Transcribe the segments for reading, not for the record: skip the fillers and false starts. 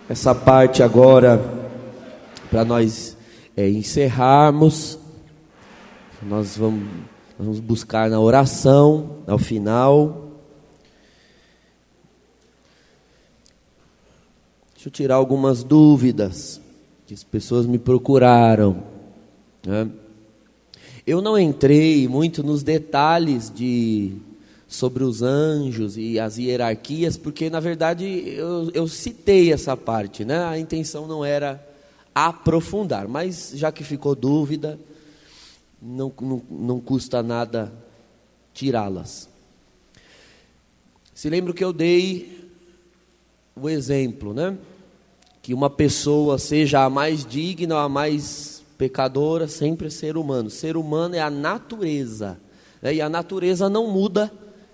essa parte agora, para nós encerrarmos, nós vamos buscar na oração, ao final. Deixa eu tirar algumas dúvidas que as pessoas me procuraram, né? Eu não entrei muito nos detalhes sobre os anjos e as hierarquias, porque na verdade eu citei essa parte, né? A intenção não era aprofundar, mas já que ficou dúvida, não custa nada tirá-las. Se lembra que eu dei o exemplo, né? Que uma pessoa seja a mais digna ou a mais pecadora, sempre é ser humano. Ser humano é a natureza, né? E a natureza não muda,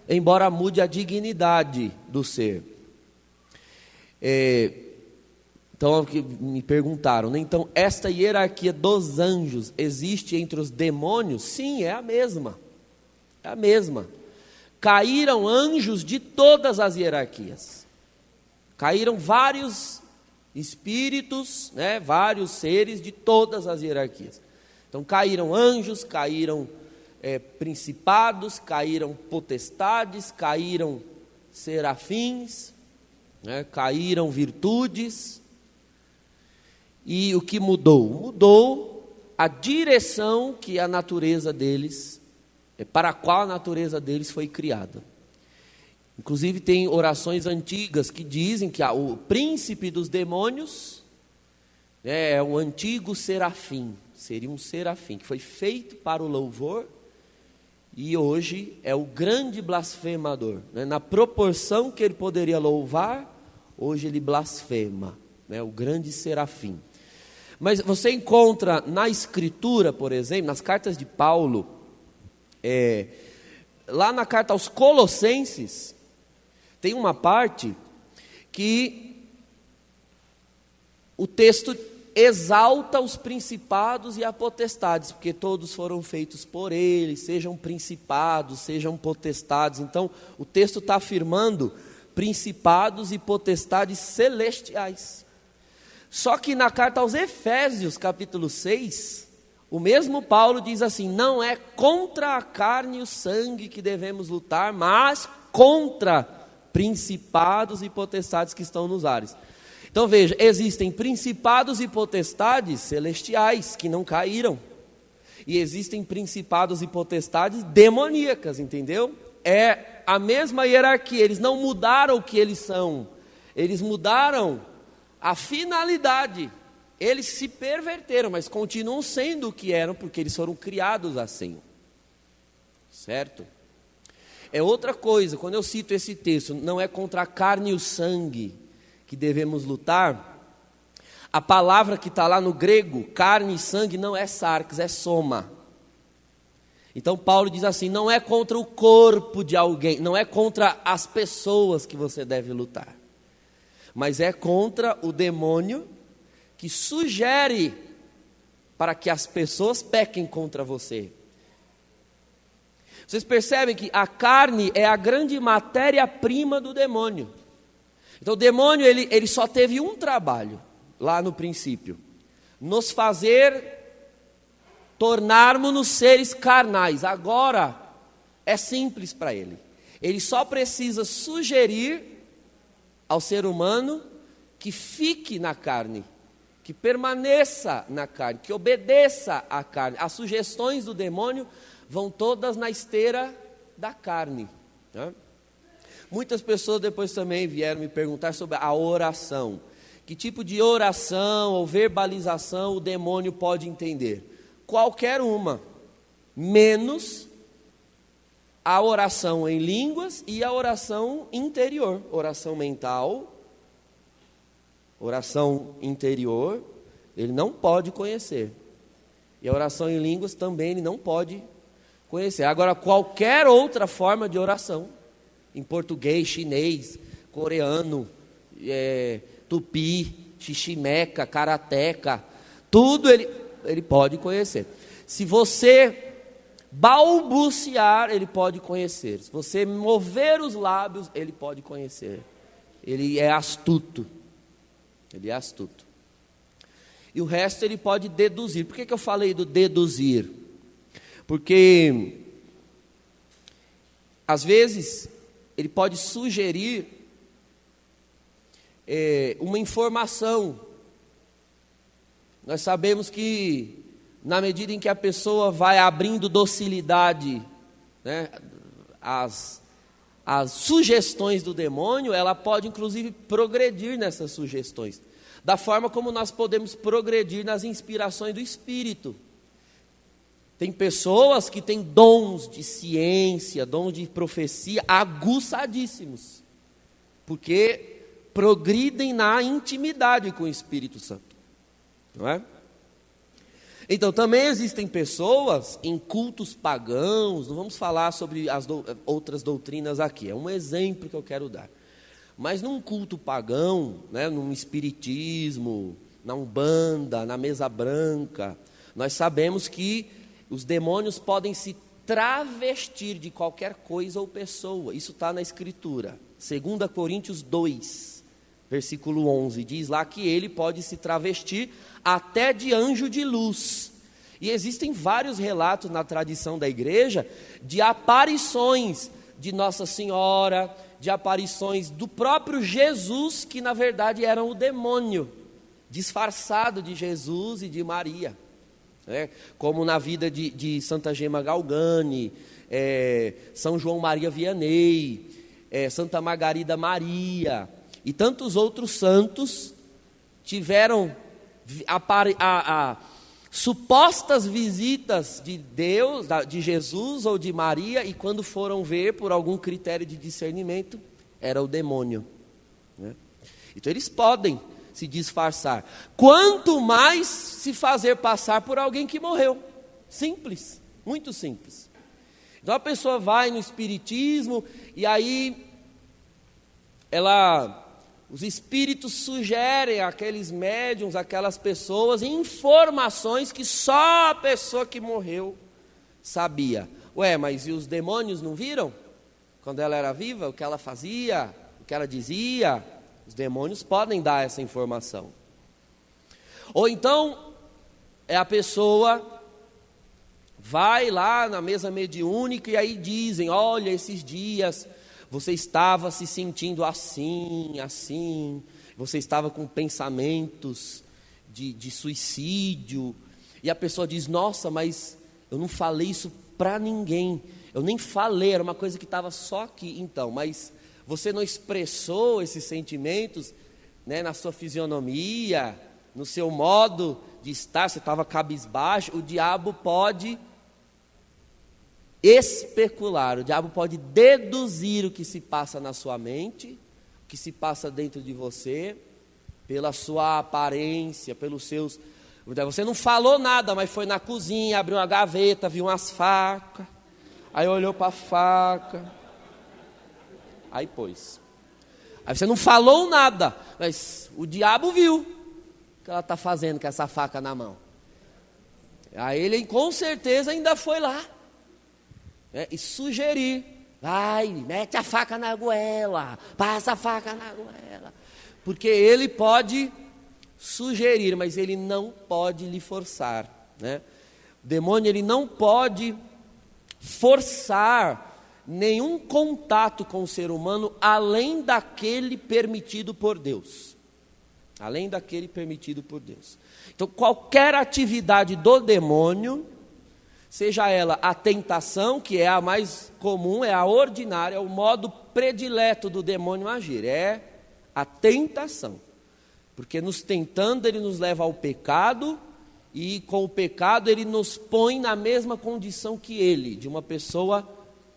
embora mude a dignidade do ser. Então, me perguntaram, né? Então, esta hierarquia dos anjos existe entre os demônios? Sim, é a mesma. É a mesma. Caíram anjos de todas as hierarquias. Caíram vários espíritos, né? Vários seres de todas as hierarquias. Então, caíram anjos, caíram principados, caíram potestades, caíram serafins, né? Caíram virtudes. E o que mudou? Mudou a direção que a natureza deles, para a qual a natureza deles foi criada. Inclusive tem orações antigas que dizem que o príncipe dos demônios é o antigo serafim, seria um serafim, que foi feito para o louvor e hoje é o grande blasfemador, né? Na proporção que ele poderia louvar, hoje ele blasfema, né? O grande serafim. Mas você encontra na Escritura, por exemplo, nas cartas de Paulo, lá na carta aos Colossenses, tem uma parte que o texto exalta os principados e as potestades, porque todos foram feitos por ele, sejam principados, sejam potestades. Então, o texto está afirmando principados e potestades celestiais. Só que na carta aos Efésios, capítulo 6, o mesmo Paulo diz assim: não é contra a carne e o sangue que devemos lutar, mas contra principados e potestades que estão nos ares. Então veja, existem principados e potestades celestiais que não caíram, e existem principados e potestades demoníacas, entendeu? É a mesma hierarquia, eles não mudaram o que eles são, eles mudaram a finalidade. Eles se perverteram, mas continuam sendo o que eram, porque eles foram criados assim, certo? É outra coisa, quando eu cito esse texto, não é contra a carne e o sangue que devemos lutar, a palavra que está lá no grego, carne e sangue, não é sarx, é soma. Então Paulo diz assim, não é contra o corpo de alguém, não é contra as pessoas que você deve lutar, mas é contra o demônio que sugere para que as pessoas pequem contra você. Vocês percebem que a carne é a grande matéria-prima do demônio. Então o demônio ele só teve um trabalho lá no princípio: nos fazer tornarmos-nos seres carnais. Agora é simples para ele. Ele só precisa sugerir ao ser humano que fique na carne, que permaneça na carne, que obedeça à carne. As sugestões do demônio vão todas na esteira da carne, né? Muitas pessoas depois também vieram me perguntar sobre a oração. Que tipo de oração ou verbalização o demônio pode entender? Qualquer uma, menos a oração em línguas e a oração interior, oração mental, oração interior, ele não pode conhecer. E a oração em línguas também ele não pode conhecer. Agora, qualquer outra forma de oração, em português, chinês, coreano, tupi, xiximeca, karateca, tudo ele pode conhecer. Se você balbuciar, ele pode conhecer. Se você mover os lábios, ele pode conhecer. Ele é astuto. Ele é astuto. E o resto ele pode deduzir. Por que eu falei do deduzir? Porque, às vezes, ele pode sugerir uma informação. Nós sabemos que, na medida em que a pessoa vai abrindo docilidade, né, às sugestões do demônio, ela pode, inclusive, progredir nessas sugestões. Da forma como nós podemos progredir nas inspirações do Espírito. Tem pessoas que têm dons de ciência, dons de profecia aguçadíssimos, porque progridem na intimidade com o Espírito Santo, não é? Então, também existem pessoas em cultos pagãos, não vamos falar sobre as outras doutrinas aqui, é um exemplo que eu quero dar. Mas num culto pagão, né, num espiritismo, na umbanda, na mesa branca, nós sabemos que os demônios podem se travestir de qualquer coisa ou pessoa. Isso está na Escritura. 2 Coríntios 2, versículo 11, diz lá que ele pode se travestir até de anjo de luz. E existem vários relatos na tradição da igreja de aparições de Nossa Senhora, de aparições do próprio Jesus, que na verdade eram o demônio, disfarçado de Jesus e de Maria, né? Como na vida de Santa Gema Galgani, São João Maria Vianney, Santa Margarida Maria, e tantos outros santos tiveram supostas visitas de Deus, de Jesus ou de Maria, e quando foram ver, por algum critério de discernimento, era o demônio, né? Então eles podem se disfarçar, quanto mais se fazer passar por alguém que morreu. Simples, muito simples. Então a pessoa vai no espiritismo, e aí os espíritos sugerem àqueles médiuns, aquelas pessoas, informações que só a pessoa que morreu sabia. Ué, mas e os demônios não viram? Quando ela era viva, o que ela fazia, o que ela dizia? Os demônios podem dar essa informação. Ou então, a pessoa vai lá na mesa mediúnica e aí dizem: olha, esses dias você estava se sentindo assim, assim, você estava com pensamentos de suicídio, e a pessoa diz: nossa, mas eu não falei isso para ninguém, eu nem falei, era uma coisa que estava só aqui. Então, mas você não expressou esses sentimentos, né, na sua fisionomia, no seu modo de estar, você estava cabisbaixo. O diabo pode especular, o diabo pode deduzir o que se passa na sua mente, o que se passa dentro de você, pela sua aparência, pelos seus... Você não falou nada, mas foi na cozinha, abriu uma gaveta, viu umas facas, aí olhou para a faca, aí pôs. Aí você não falou nada, mas o diabo viu o que ela está fazendo com essa faca na mão. Aí ele com certeza ainda foi lá, e sugerir: vai, mete a faca na goela, passa a faca na goela. Porque ele pode sugerir, mas ele não pode lhe forçar, né? O demônio, ele não pode forçar nenhum contato com o ser humano além daquele permitido por Deus. Além daquele permitido por Deus. Então, qualquer atividade do demônio, seja ela a tentação, que é a mais comum, é a ordinária, é o modo predileto do demônio agir, é a tentação. Porque nos tentando, ele nos leva ao pecado, e com o pecado ele nos põe na mesma condição que ele, de uma pessoa,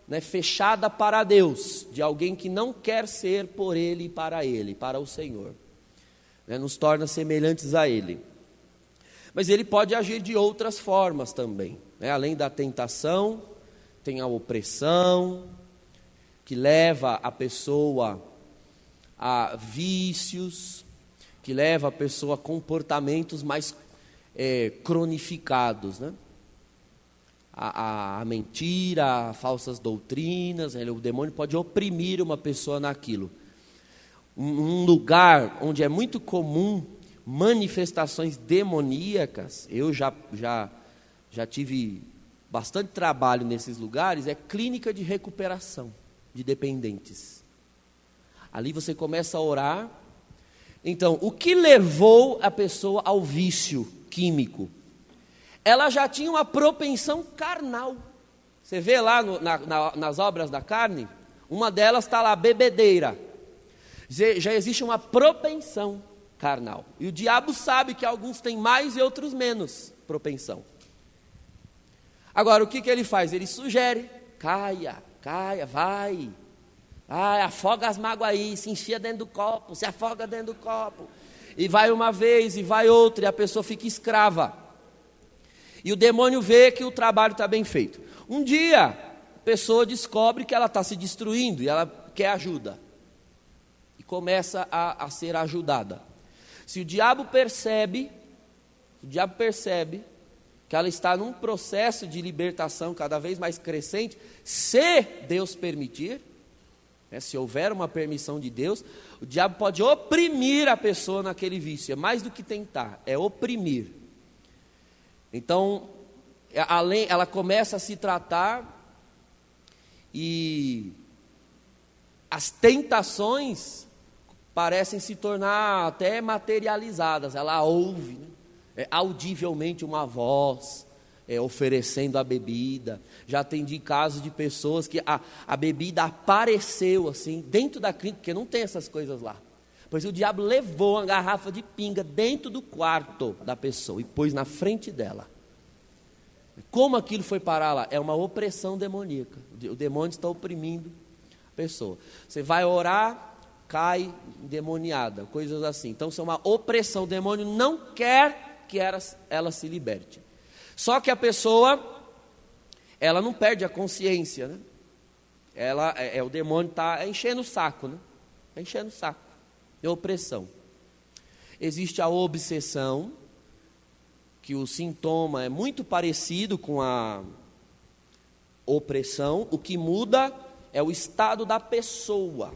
né, fechada para Deus, de alguém que não quer ser por ele e para o Senhor, né, nos torna semelhantes a ele. Mas ele pode agir de outras formas também, né? Além da tentação, tem a opressão, que leva a pessoa a vícios, que leva a pessoa a comportamentos mais cronificados, né? A mentira, a falsas doutrinas, o demônio pode oprimir uma pessoa naquilo. um lugar onde é muito comum manifestações demoníacas, eu já tive bastante trabalho nesses lugares, é clínica de recuperação de dependentes. Ali você começa a orar. Então, o que levou a pessoa ao vício químico? Ela já tinha uma propensão carnal. Você vê lá nas obras da carne, uma delas está lá, bebedeira. Já existe uma propensão carnal. E o diabo sabe que alguns têm mais e outros menos propensão. Agora, o que ele faz? Ele sugere: caia, vai. Afoga as mágoas aí, se enfia dentro do copo, se afoga dentro do copo. E vai uma vez, e vai outra, e a pessoa fica escrava. E o demônio vê que o trabalho está bem feito. Um dia, a pessoa descobre que ela está se destruindo, e ela quer ajuda. E começa a ser ajudada. Se o diabo percebe que ela está num processo de libertação cada vez mais crescente, se Deus permitir, se houver uma permissão de Deus, o diabo pode oprimir a pessoa naquele vício. É mais do que tentar, é oprimir. Então, ela começa a se tratar e as tentações parecem se tornar até materializadas. Ela ouve, audivelmente uma voz, oferecendo a bebida. Já atendi casos de pessoas que a bebida apareceu assim, dentro da clínica, porque não tem essas coisas lá. Pois o diabo levou uma garrafa de pinga dentro do quarto da pessoa e pôs na frente dela. Como aquilo foi parar lá? É uma opressão demoníaca. O demônio está oprimindo a pessoa. Você vai orar, cai endemoniada, coisas assim. Então isso é uma opressão. O demônio não quer que ela se liberte. Só que a pessoa, ela não perde a consciência, né? O demônio está enchendo o saco, né? Está enchendo o saco. É opressão. Existe a obsessão, que o sintoma é muito parecido com a opressão. O que muda é o estado da pessoa.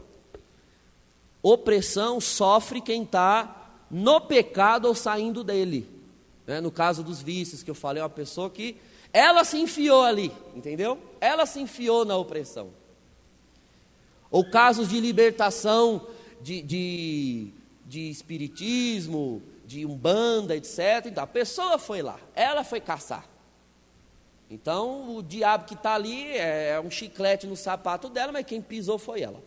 Opressão sofre quem está no pecado ou saindo dele. No caso dos vícios que eu falei, uma pessoa que ela se enfiou ali, entendeu? Ela se enfiou na opressão. Ou casos de libertação de espiritismo, de umbanda, etc. Então, a pessoa foi lá, ela foi caçar. Então o diabo que está ali é um chiclete no sapato dela, mas quem pisou foi ela.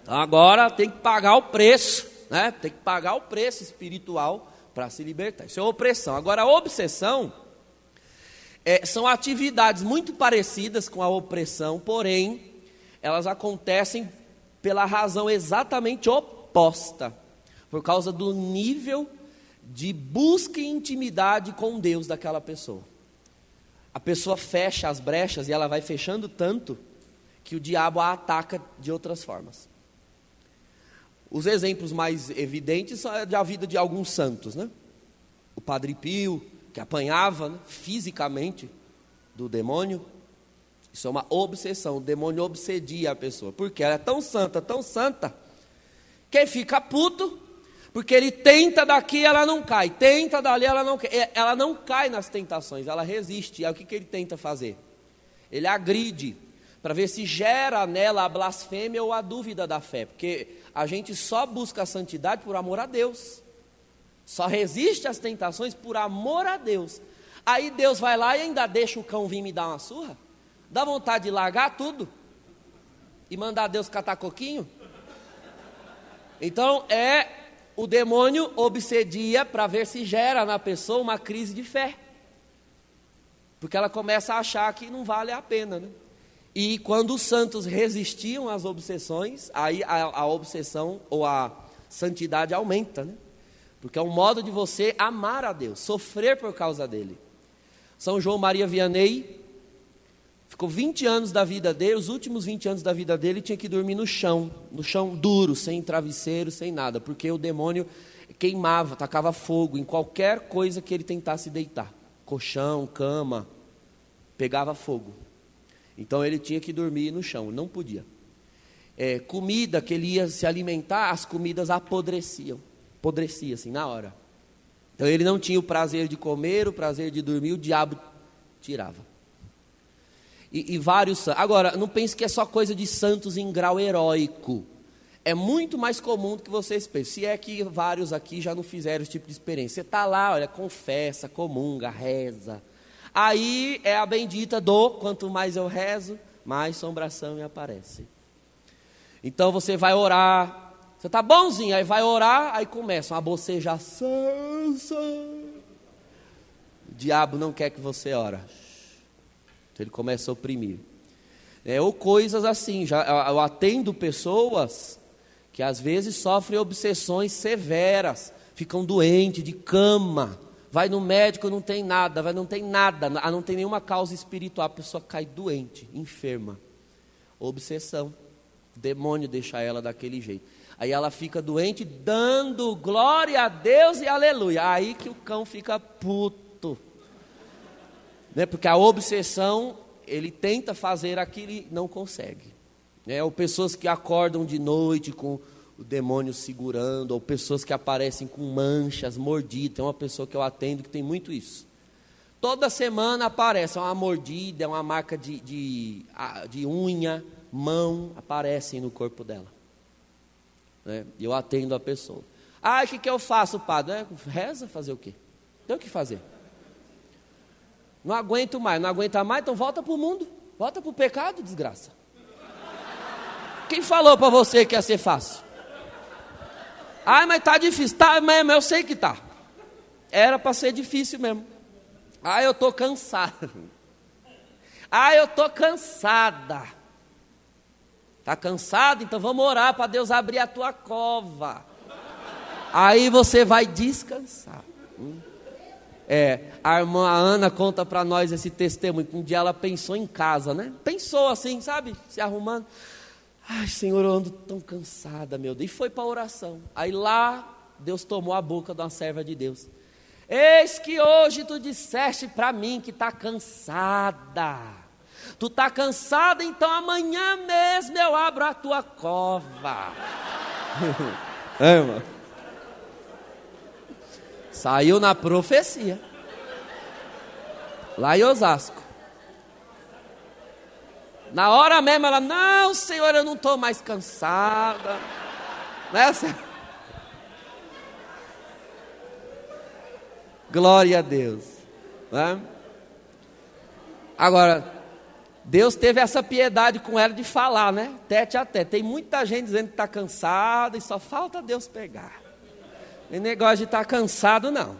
Então agora tem que pagar o preço, né? Tem que pagar o preço espiritual para se libertar. Isso é opressão. Agora, a obsessão são atividades muito parecidas com a opressão, porém, elas acontecem pela razão exatamente oposta, por causa do nível de busca e intimidade com Deus daquela pessoa. A pessoa fecha as brechas e ela vai fechando tanto que o diabo a ataca de outras formas. Os exemplos mais evidentes são da vida de alguns santos, né? O Padre Pio, que apanhava, né, fisicamente do demônio. Isso é uma obsessão. O demônio obsedia a pessoa, porque ela é tão santa, que ele fica puto, porque ele tenta daqui, ela não cai, tenta dali, ela não cai. Ela não cai nas tentações, ela resiste. E aí o que ele tenta fazer? Ele agride, para ver se gera nela a blasfêmia ou a dúvida da fé, porque a gente só busca a santidade por amor a Deus, só resiste às tentações por amor a Deus. Aí Deus vai lá e ainda deixa o cão vir me dar uma surra, dá vontade de largar tudo e mandar Deus catar coquinho. Então o demônio obsedia para ver se gera na pessoa uma crise de fé, porque ela começa a achar que não vale a pena, né? E quando os santos resistiam às obsessões, aí a obsessão ou a santidade aumenta, né? Porque é um modo de você amar a Deus, sofrer por causa dele. São João Maria Vianney ficou 20 anos da vida dele, os últimos 20 anos da vida dele tinha que dormir no chão duro, sem travesseiro, sem nada, porque o demônio queimava, tacava fogo em qualquer coisa que ele tentasse deitar. Colchão, cama, pegava fogo. Então ele tinha que dormir no chão, não podia. comida que ele ia se alimentar, as comidas apodreciam assim, na hora. Então ele não tinha o prazer de comer, o prazer de dormir, o diabo tirava. E vários santos. Agora, não pense que é só coisa de santos em grau heróico. É muito mais comum do que vocês pensam. Se é que vários aqui já não fizeram esse tipo de experiência. Você está lá, olha, confessa, comunga, reza. Aí é a bendita do, quanto mais eu rezo, mais assombração me aparece. Então você vai orar, você está bonzinho, aí vai orar, aí começa uma bocejação. O diabo não quer que você ore. Então ele começa a oprimir. Ou coisas assim, eu atendo pessoas que às vezes sofrem obsessões severas, ficam doentes, de cama, vai no médico, não tem nada, não tem nenhuma causa espiritual, a pessoa cai doente, enferma, obsessão, o demônio deixa ela daquele jeito, aí ela fica doente, dando glória a Deus e aleluia, aí que o cão fica puto, né? Porque a obsessão, ele tenta fazer aquilo e não consegue. Ou pessoas que acordam de noite com o demônio segurando, ou pessoas que aparecem com manchas, mordidas. Tem uma pessoa que eu atendo que tem muito isso. Toda semana aparece uma mordida, uma marca de unha, mão, aparecem no corpo dela. E eu atendo a pessoa. O que eu faço, padre? Reza, fazer o quê? Tem o que fazer. Não aguento mais, não aguenta mais, então volta para o mundo, volta para o pecado, desgraça. Quem falou para você que ia ser fácil? Mas tá difícil. Tá mesmo, eu sei que tá. Era para ser difícil mesmo. Eu tô cansado. Eu tô cansada. Tá cansado? Então vamos orar para Deus abrir a tua cova. Aí você vai descansar. A irmã Ana conta para nós esse testemunho, que um dia ela pensou em casa, né? Pensou assim, sabe? Se arrumando. Senhor, eu ando tão cansada, meu Deus. E foi para a oração. Aí lá, Deus tomou a boca de uma serva de Deus. Eis que hoje tu disseste para mim que está cansada. Tu está cansada, então amanhã mesmo eu abro a tua cova. Irmão. Saiu na profecia. Lá em Osasco. Na hora mesmo ela, não, Senhor, eu não estou mais cansada. Glória a Deus. Agora, Deus teve essa piedade com ela de falar, né? Tete a tete. Tem muita gente dizendo que está cansada e só falta Deus pegar. Tem negócio de estar cansado, não.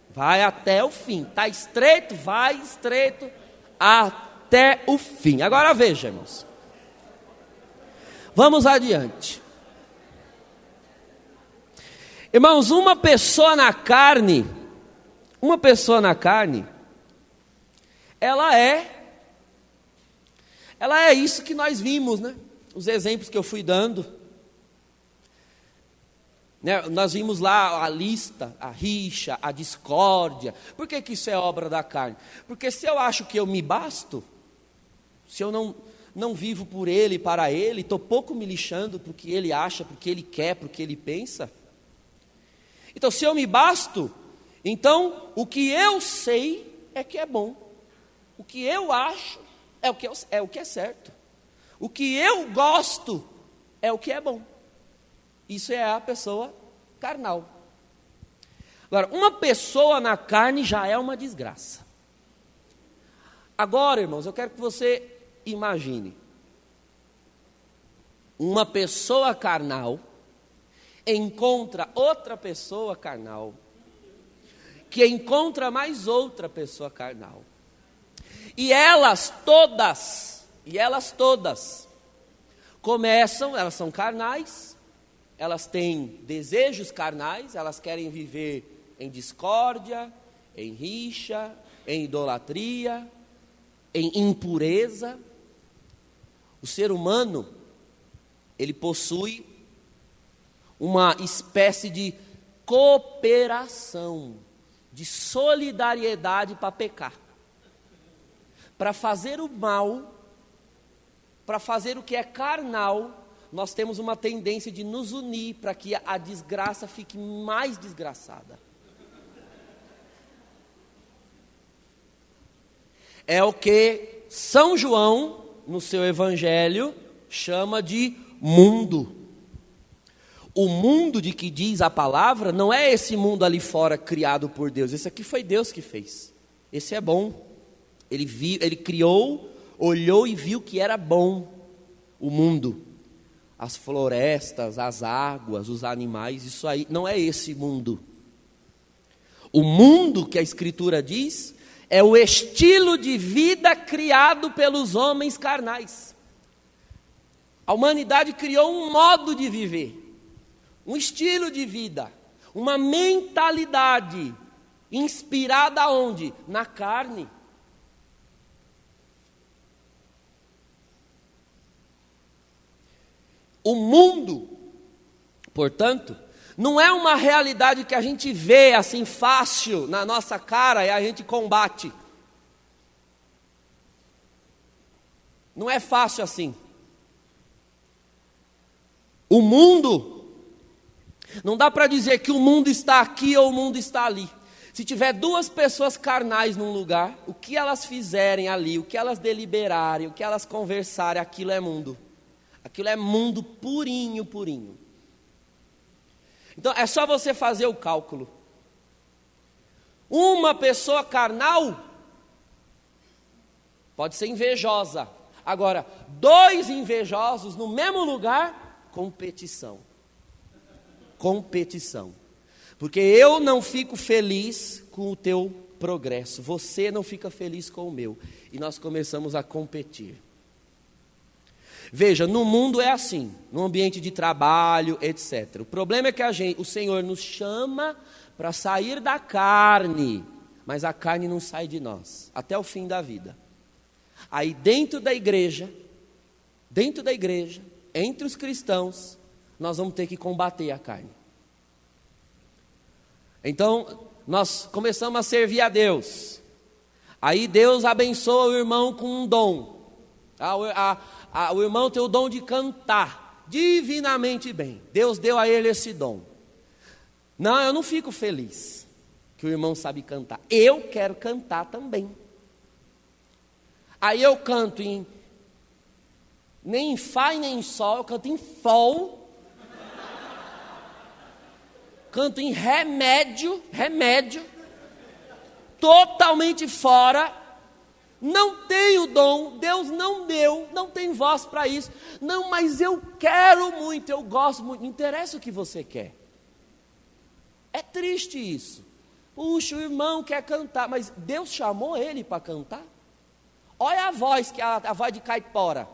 Vai até o fim. Está estreito, vai estreito até o fim. Agora veja, irmãos. Vamos adiante. Irmãos, uma pessoa na carne, ela é isso que nós vimos, né? Os exemplos que eu fui dando. Nós vimos lá a lista, a rixa, a discórdia. Por que isso é obra da carne? Porque se eu acho que eu me basto, se eu não vivo por ele e para ele, estou pouco me lixando para o que ele acha, para o que ele quer, para o que ele pensa. Então, se eu me basto, então o que eu sei é que é bom. O que eu acho é o que é certo. O que eu gosto é o que é bom. Isso é a pessoa carnal. Agora, uma pessoa na carne já é uma desgraça. Agora, irmãos, eu quero que você imagine. Uma pessoa carnal encontra outra pessoa carnal, que encontra mais outra pessoa carnal. E elas todas começam, elas são carnais, elas têm desejos carnais, elas querem viver em discórdia, em rixa, em idolatria, em impureza. O ser humano, ele possui uma espécie de cooperação, de solidariedade para pecar, para fazer o mal, para fazer o que é carnal, nós temos uma tendência de nos unir para que a desgraça fique mais desgraçada. É o que São João, no seu evangelho, chama de mundo. O mundo de que diz a palavra não é esse mundo ali fora criado por Deus. Esse aqui foi Deus que fez. Esse é bom. Ele criou, olhou e viu que era bom o mundo. As florestas, as águas, os animais, isso aí não é esse mundo. O mundo que a Escritura diz é o estilo de vida criado pelos homens carnais. A humanidade criou um modo de viver, um estilo de vida, uma mentalidade inspirada onde? Na carne. O mundo, portanto, não é uma realidade que a gente vê assim fácil na nossa cara e a gente combate. Não é fácil assim. O mundo, não dá para dizer que o mundo está aqui ou o mundo está ali. Se tiver duas pessoas carnais num lugar, o que elas fizerem ali, o que elas deliberarem, o que elas conversarem, aquilo é mundo. Aquilo é mundo purinho, purinho. Então é só você fazer o cálculo. Uma pessoa carnal pode ser invejosa. Agora, dois invejosos no mesmo lugar, competição. Competição. Porque eu não fico feliz com o teu progresso, você não fica feliz com o meu. E nós começamos a competir. Veja, no mundo é assim, no ambiente de trabalho, etc. O problema é que o Senhor nos chama para sair da carne, mas a carne não sai de nós, até o fim da vida. Aí dentro da igreja, entre os cristãos, nós vamos ter que combater a carne. Então, nós começamos a servir a Deus. Aí Deus abençoa o irmão com um dom. O irmão tem o dom de cantar divinamente bem. Deus deu a ele esse dom. Não, eu não fico feliz que o irmão sabe cantar. Eu quero cantar também. Aí eu canto nem em Fá e nem em Sol, eu canto em Fol. Canto em remédio, totalmente fora. Não tenho dom, Deus não deu, não tem voz para isso. Não, mas eu quero muito, eu gosto muito. Não interessa o que você quer. É triste isso. Puxa, o irmão quer cantar, mas Deus chamou ele para cantar? Olha a voz, que é a voz de caipora.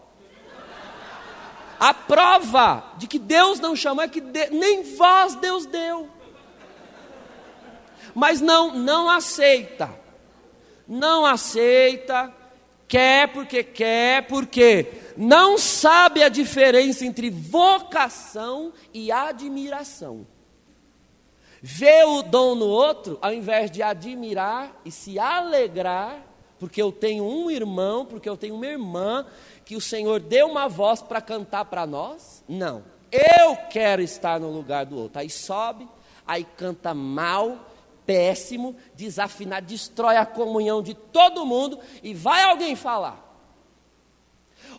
A prova de que Deus não chamou é que nem voz Deus deu. Mas não aceita. Não aceita, quer porque não sabe a diferença entre vocação e admiração. Vê o dom no outro, ao invés de admirar e se alegrar, porque eu tenho um irmão, porque eu tenho uma irmã, que o Senhor deu uma voz para cantar para nós. Não, eu quero estar no lugar do outro. Aí sobe, aí canta mal, péssimo, desafinado, destrói a comunhão de todo mundo e vai alguém falar.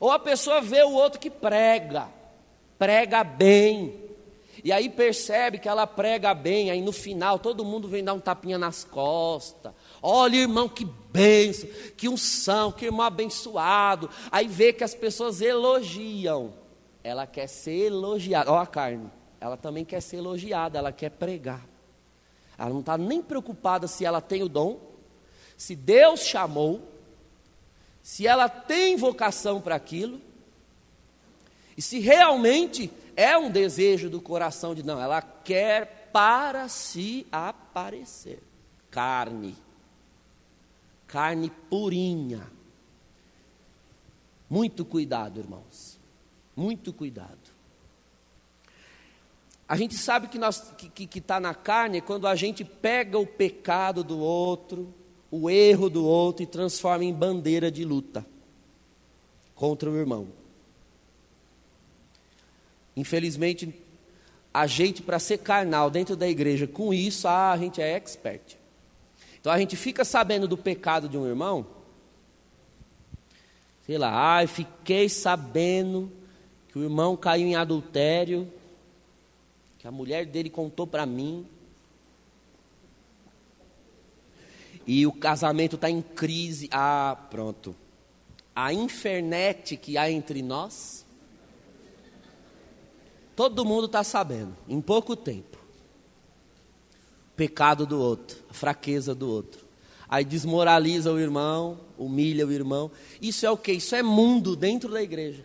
Ou a pessoa vê o outro que prega bem, e aí percebe que ela prega bem, aí no final todo mundo vem dar um tapinha nas costas. Olha, irmão, que bênção, que unção, que irmão abençoado. Aí vê que as pessoas elogiam, ela quer ser elogiada. Olha a carne, ela também quer ser elogiada, ela quer pregar. Ela não está nem preocupada se ela tem o dom, se Deus chamou, se ela tem vocação para aquilo, e se realmente é um desejo do coração de não, ela quer para se aparecer. Carne purinha. Muito cuidado, irmãos, muito cuidado. A gente sabe que está na carne quando a gente pega o pecado do outro, o erro do outro e transforma em bandeira de luta contra o irmão. Infelizmente, a gente, para ser carnal dentro da igreja, com isso, a gente é expert. Então a gente fica sabendo do pecado de um irmão, sei lá, fiquei sabendo que o irmão caiu em adultério, que a mulher dele contou para mim, e o casamento está em crise. Ah, pronto. A infernet que há entre nós, todo mundo está sabendo, em pouco tempo. O pecado do outro, a fraqueza do outro. Aí desmoraliza o irmão, humilha o irmão. Isso é o quê? Isso é mundo dentro da igreja.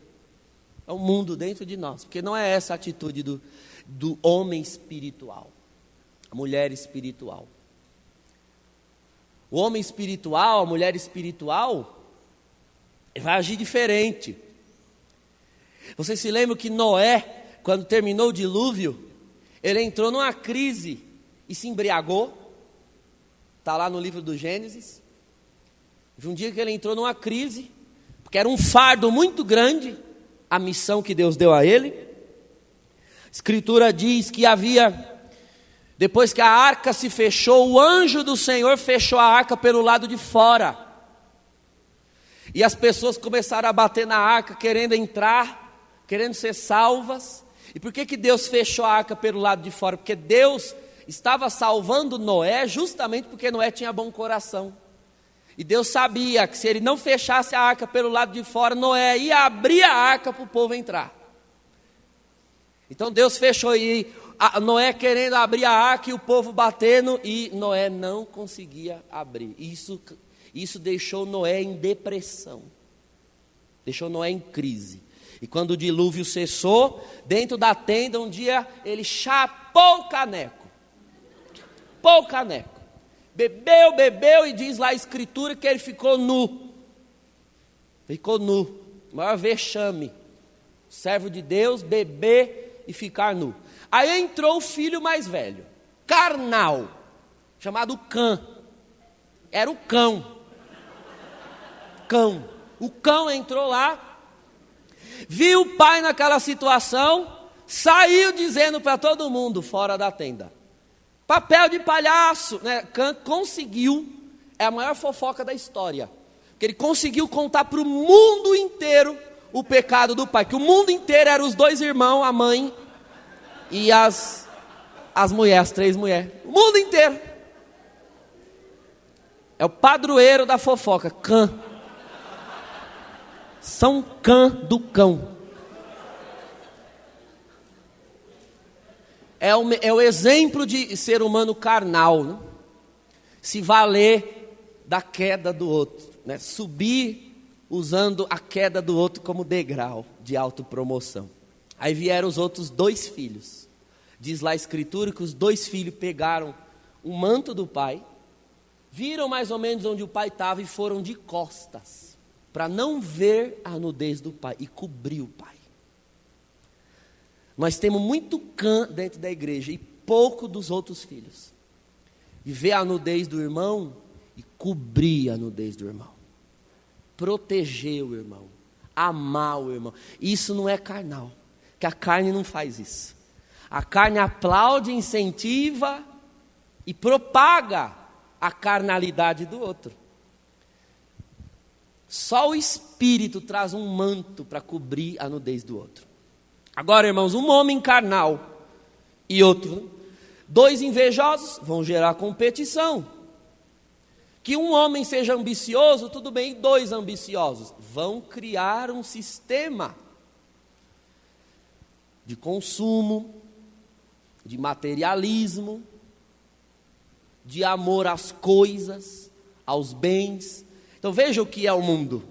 É um mundo dentro de nós. Porque não é essa a atitude do homem espiritual, a mulher espiritual. O homem espiritual, a mulher espiritual, vai agir diferente. Vocês se lembram que Noé, quando terminou o dilúvio, ele entrou numa crise e se embriagou. Está lá no livro do Gênesis. De um dia que ele entrou numa crise, porque era um fardo muito grande a missão que Deus deu a ele. A Escritura diz que depois que a arca se fechou, o anjo do Senhor fechou a arca pelo lado de fora. E as pessoas começaram a bater na arca, querendo entrar, querendo ser salvas. E por que Deus fechou a arca pelo lado de fora? Porque Deus estava salvando Noé justamente porque Noé tinha bom coração. E Deus sabia que se ele não fechasse a arca pelo lado de fora, Noé ia abrir a arca para o povo entrar. Então Deus fechou e Noé querendo abrir a arca e o povo batendo, e Noé não conseguia abrir. Isso deixou Noé em depressão, deixou Noé em crise. E quando o dilúvio cessou, dentro da tenda, um dia ele chapou o caneco. Bebeu, e diz lá a Escritura que ele ficou nu. Ficou nu, maior vexame. Servo de Deus, beber e ficar nu. Aí entrou o filho mais velho, carnal, chamado Cã. Era o cão. O cão entrou lá, viu o pai naquela situação, saiu dizendo para todo mundo fora da tenda. Papel de palhaço, né? Cã conseguiu, é a maior fofoca da história, porque ele conseguiu contar para o mundo inteiro o pecado do pai, que o mundo inteiro eram os dois irmãos, a mãe e as mulheres, as 3 mulheres, o mundo inteiro. É o padroeiro da fofoca, Cã. São Cã do cão. É o exemplo de ser humano carnal, né? Se valer da queda do outro, né? Subir usando a queda do outro como degrau de autopromoção. Aí vieram os outros 2 filhos. Diz lá a Escritura que os 2 filhos pegaram o manto do pai, viram mais ou menos onde o pai estava e foram de costas, para não ver a nudez do pai, e cobrir o pai. Nós temos muito Cã dentro da igreja e pouco dos outros filhos. E ver a nudez do irmão e cobrir a nudez do irmão. Proteger o irmão, amar o irmão. Isso não é carnal, que a carne não faz isso. A carne aplaude, incentiva e propaga a carnalidade do outro. Só o Espírito traz um manto para cobrir a nudez do outro. Agora, irmãos, um homem carnal e outro, 2 invejosos, vão gerar competição. Que um homem seja ambicioso, tudo bem, e 2 ambiciosos vão criar um sistema de consumo, de materialismo, de amor às coisas, aos bens. Então veja o que é o mundo.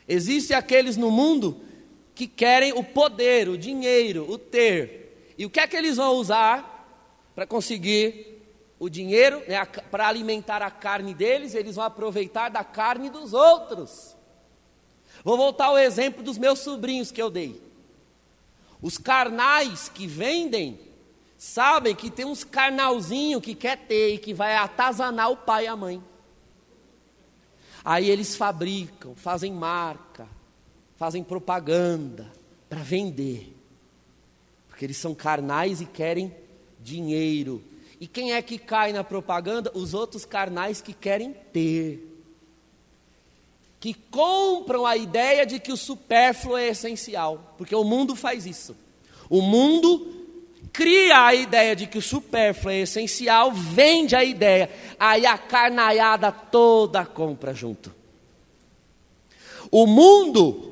Existem aqueles no mundo que querem o poder, o dinheiro, o ter. E o que é que eles vão usar para conseguir o dinheiro, né, para alimentar a carne deles? Eles vão aproveitar da carne dos outros. Vou voltar ao exemplo dos meus sobrinhos que eu dei. Os carnais que vendem, sabem que tem uns carnalzinhos que quer ter e que vai atazanar o pai e a mãe. Aí eles fabricam, fazem marca, fazem propaganda, para vender. Porque eles são carnais e querem dinheiro. E quem é que cai na propaganda? Os outros carnais que querem ter. Que compram a ideia de que o supérfluo é essencial. Porque o mundo faz isso. O mundo cria a ideia de que o supérfluo é essencial, vende a ideia. Aí a carnaiada toda compra junto. O mundo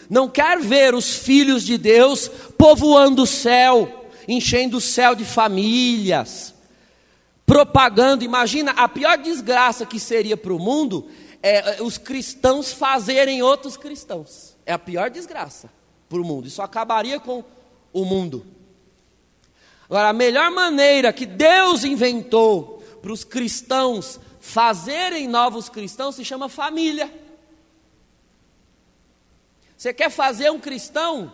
não quer ver os filhos de Deus povoando o céu, enchendo o céu de famílias, propagando. Imagina, a pior desgraça que seria para o mundo é os cristãos fazerem outros cristãos. É a pior desgraça para o mundo. Isso acabaria com o mundo. Agora, a melhor maneira que Deus inventou para os cristãos fazerem novos cristãos se chama família. Você quer fazer um cristão?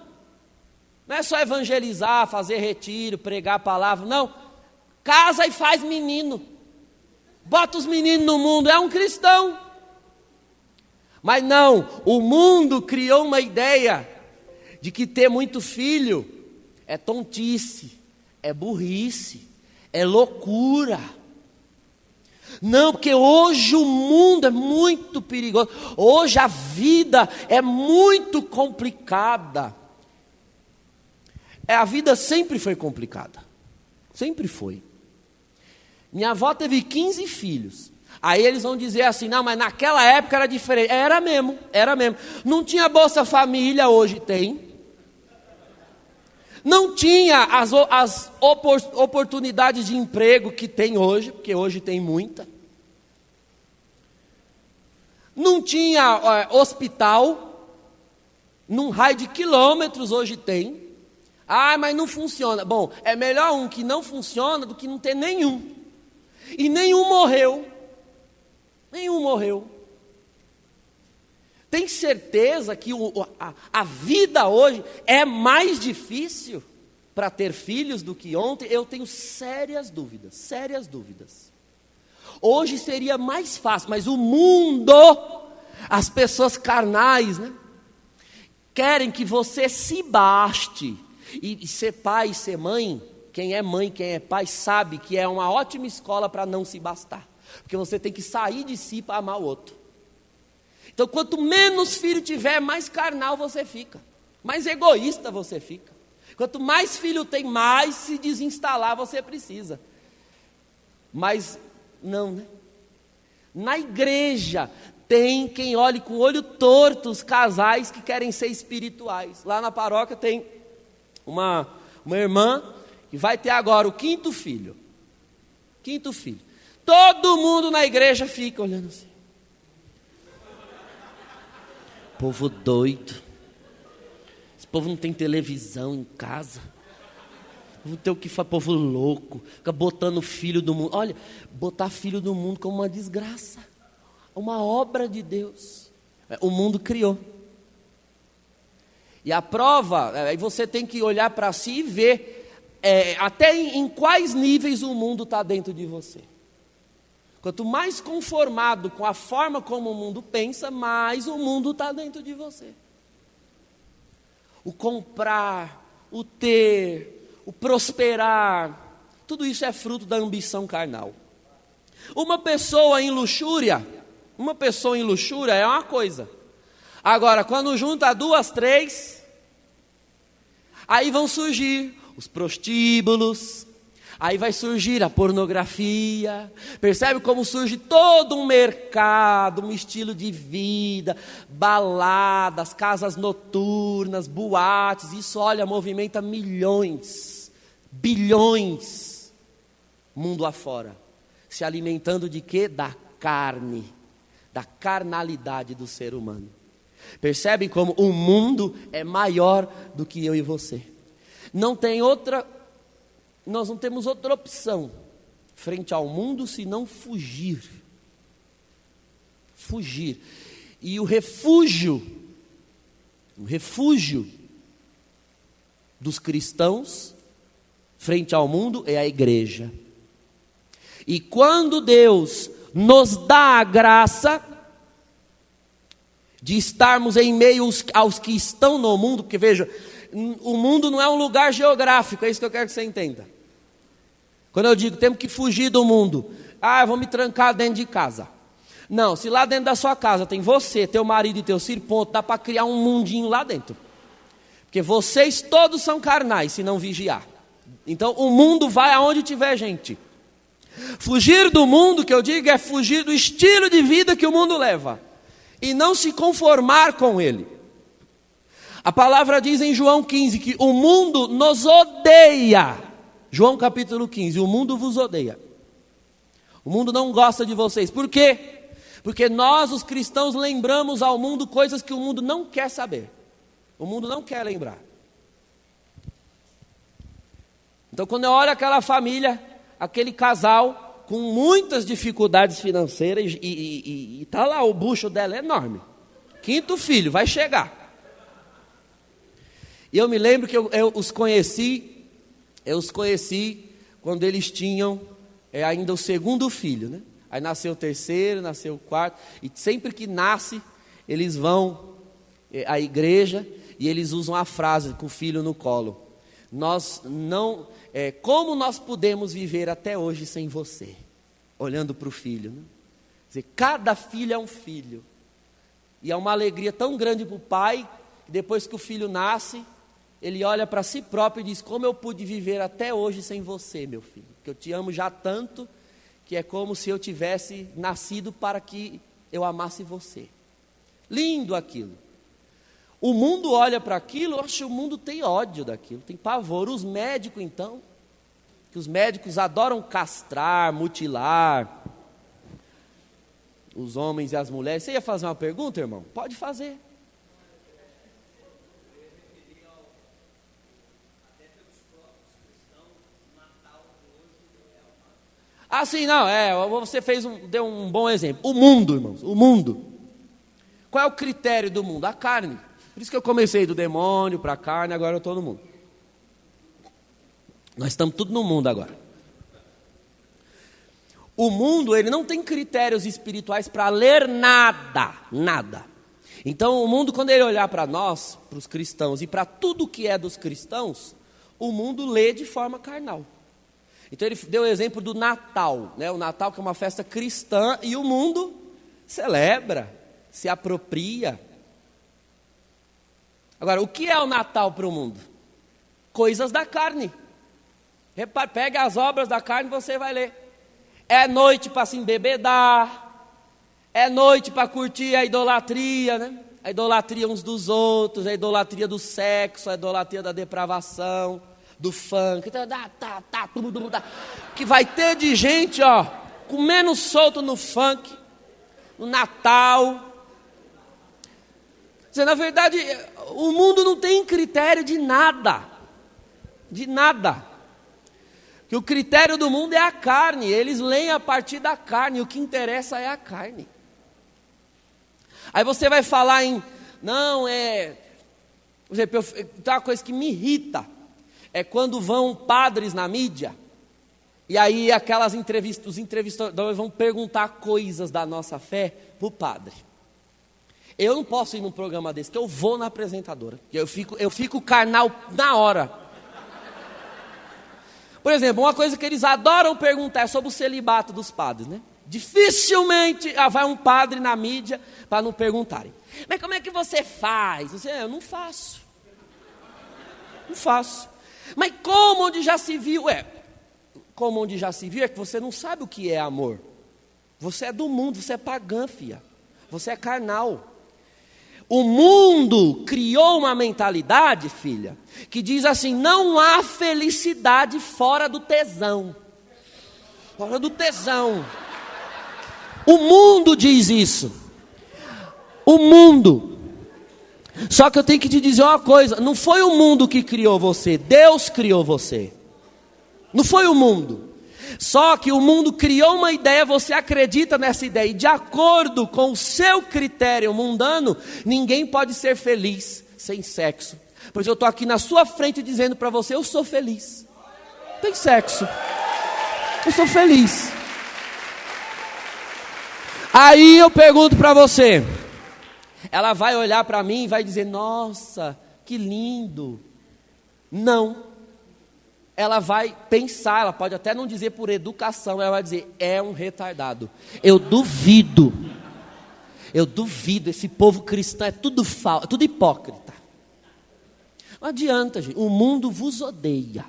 Não é só evangelizar, fazer retiro, pregar a palavra, não. Casa e faz menino. Bota os meninos no mundo, é um cristão. Mas não, o mundo criou uma ideia de que ter muito filho é tontice, é burrice, é loucura. Não, porque hoje o mundo é muito perigoso. Hoje a vida é muito complicada. A vida sempre foi complicada. Sempre foi. Minha avó teve 15 filhos. Aí eles vão dizer assim, não, mas naquela época era diferente. Era mesmo. Não tinha Bolsa Família, hoje tem. Não tinha as oportunidades de emprego que tem hoje, porque hoje tem muita. Não tinha hospital, num raio de quilômetros, hoje tem. Ah, mas não funciona. Bom, é melhor um que não funciona do que não ter nenhum. E nenhum morreu. Tem certeza que a vida hoje é mais difícil para ter filhos do que ontem? Eu tenho sérias dúvidas. Hoje seria mais fácil, mas o mundo, as pessoas carnais, né, querem que você se baste. E ser pai e ser mãe, quem é pai, sabe que é uma ótima escola para não se bastar. Porque você tem que sair de si para amar o outro. Então, quanto menos filho tiver, mais carnal você fica. Mais egoísta você fica. Quanto mais filho tem, mais se desinstalar você precisa. Mas, não, né? Na igreja, tem quem olhe com olho torto os casais que querem ser espirituais. Lá na paróquia tem uma irmã que vai ter agora o quinto filho. Todo mundo na igreja fica olhando assim. Povo doido. Esse povo não tem televisão em casa. Não tem o que fazer, povo louco. Fica botando filho do mundo. Olha, botar filho do mundo como uma desgraça. Uma obra de Deus. O mundo criou. E a prova, aí você tem que olhar para si e ver até em quais níveis o mundo está dentro de você. Quanto mais conformado com a forma como o mundo pensa, mais o mundo está dentro de você. O comprar, o ter, o prosperar, tudo isso é fruto da ambição carnal. Uma pessoa em luxúria é uma coisa. Agora, quando junta 2, 3, aí vão surgir os prostíbulos, aí vai surgir a pornografia. Percebe como surge todo um mercado, um estilo de vida, baladas, casas noturnas, boates. Isso, olha, movimenta milhões, bilhões, mundo afora. Se alimentando de quê? Da carne, da carnalidade do ser humano. Percebem como o mundo é maior do que eu e você. Nós não temos outra opção frente ao mundo senão fugir. E o refúgio dos cristãos frente ao mundo é a igreja. E quando Deus nos dá a graça, de estarmos em meio aos que estão no mundo, porque veja, o mundo não é um lugar geográfico, é isso que eu quero que você entenda. Quando eu digo temos que fugir do mundo, eu vou me trancar dentro de casa. Não, se lá dentro da sua casa tem você, teu marido e teu filho, ponto, dá para criar um mundinho lá dentro. Porque vocês todos são carnais, se não vigiar. Então o mundo vai aonde tiver gente. Fugir do mundo, que eu digo, é fugir do estilo de vida que o mundo leva. E não se conformar com ele. A palavra diz em João 15 que o mundo nos odeia. João capítulo 15, o mundo vos odeia. O mundo não gosta de vocês. Por quê? Porque nós, os cristãos, lembramos ao mundo coisas que o mundo não quer saber. O mundo não quer lembrar. Então, quando eu olho aquela família, aquele casal, com muitas dificuldades financeiras, e está lá, o bucho dela é enorme. 5º filho, vai chegar. E eu me lembro que eu os conheci quando eles tinham ainda o 2º filho, né? Aí nasceu o 3º, nasceu o 4º, e sempre que nasce, eles vão à igreja e eles usam a frase com o filho no colo. Como nós podemos viver até hoje sem você? Olhando para o filho, né? Quer dizer, cada filho é um filho. E é uma alegria tão grande para o pai, que depois que o filho nasce, ele olha para si próprio e diz, como eu pude viver até hoje sem você, meu filho? Porque eu te amo já tanto, que é como se eu tivesse nascido para que eu amasse você. Lindo aquilo. O mundo olha para aquilo, eu acho que o mundo tem ódio daquilo, tem pavor. Os médicos então, que os médicos adoram castrar, mutilar os homens e as mulheres. Você ia fazer uma pergunta, irmão? Pode fazer. Sim, não, você deu um bom exemplo. O mundo, irmãos, o mundo. Qual é o critério do mundo? A carne. Por isso que eu comecei do demônio para a carne, agora eu estou no mundo. Nós estamos tudo no mundo agora. O mundo, ele não tem critérios espirituais para ler nada, nada. Então o mundo, quando ele olhar para nós, para os cristãos e para tudo que é dos cristãos, o mundo lê de forma carnal. Então ele deu o exemplo do Natal, né? O Natal que é uma festa cristã e o mundo celebra, se apropria. Agora, o que é o Natal para o mundo? Coisas da carne. Pega as obras da carne e você vai ler. É noite para se embebedar, é noite para curtir a idolatria, né? A idolatria uns dos outros, a idolatria do sexo, a idolatria da depravação, do funk, que vai ter de gente, comendo solto no funk, no Natal. Quer dizer, na verdade, o mundo não tem critério de nada, que o critério do mundo é a carne, eles leem a partir da carne, o que interessa é a carne. Aí você vai falar por exemplo, tem uma coisa que me irrita, é quando vão padres na mídia, e aí aquelas entrevistas, os entrevistadores vão perguntar coisas da nossa fé para o padre. Eu não posso ir num programa desse, que eu vou na apresentadora, eu fico carnal na hora. Por exemplo, uma coisa que eles adoram perguntar é sobre o celibato dos padres, né? Dificilmente vai um padre na mídia para não perguntarem. Mas como é que você faz? Eu não faço. Não faço. Mas como onde já se viu? Como onde já se viu é que você não sabe o que é amor. Você é do mundo, você é pagã, filha. Você é carnal. O mundo criou uma mentalidade, filha, que diz assim, não há felicidade fora do tesão. Fora do tesão. O mundo diz isso. O mundo. Só que eu tenho que te dizer uma coisa, não foi o mundo que criou você, Deus criou você. Não foi o mundo. Só que o mundo criou uma ideia, você acredita nessa ideia, e de acordo com o seu critério mundano, ninguém pode ser feliz sem sexo. Pois eu estou aqui na sua frente dizendo para você, eu sou feliz. Tem sexo. Eu sou feliz. Aí eu pergunto para você, ela vai olhar para mim e vai dizer: nossa, que lindo. Não. Ela vai pensar, ela pode até não dizer por educação, ela vai dizer: é um retardado. Eu duvido, esse povo cristão é tudo falso, tudo hipócrita. Não adianta, gente, o mundo vos odeia.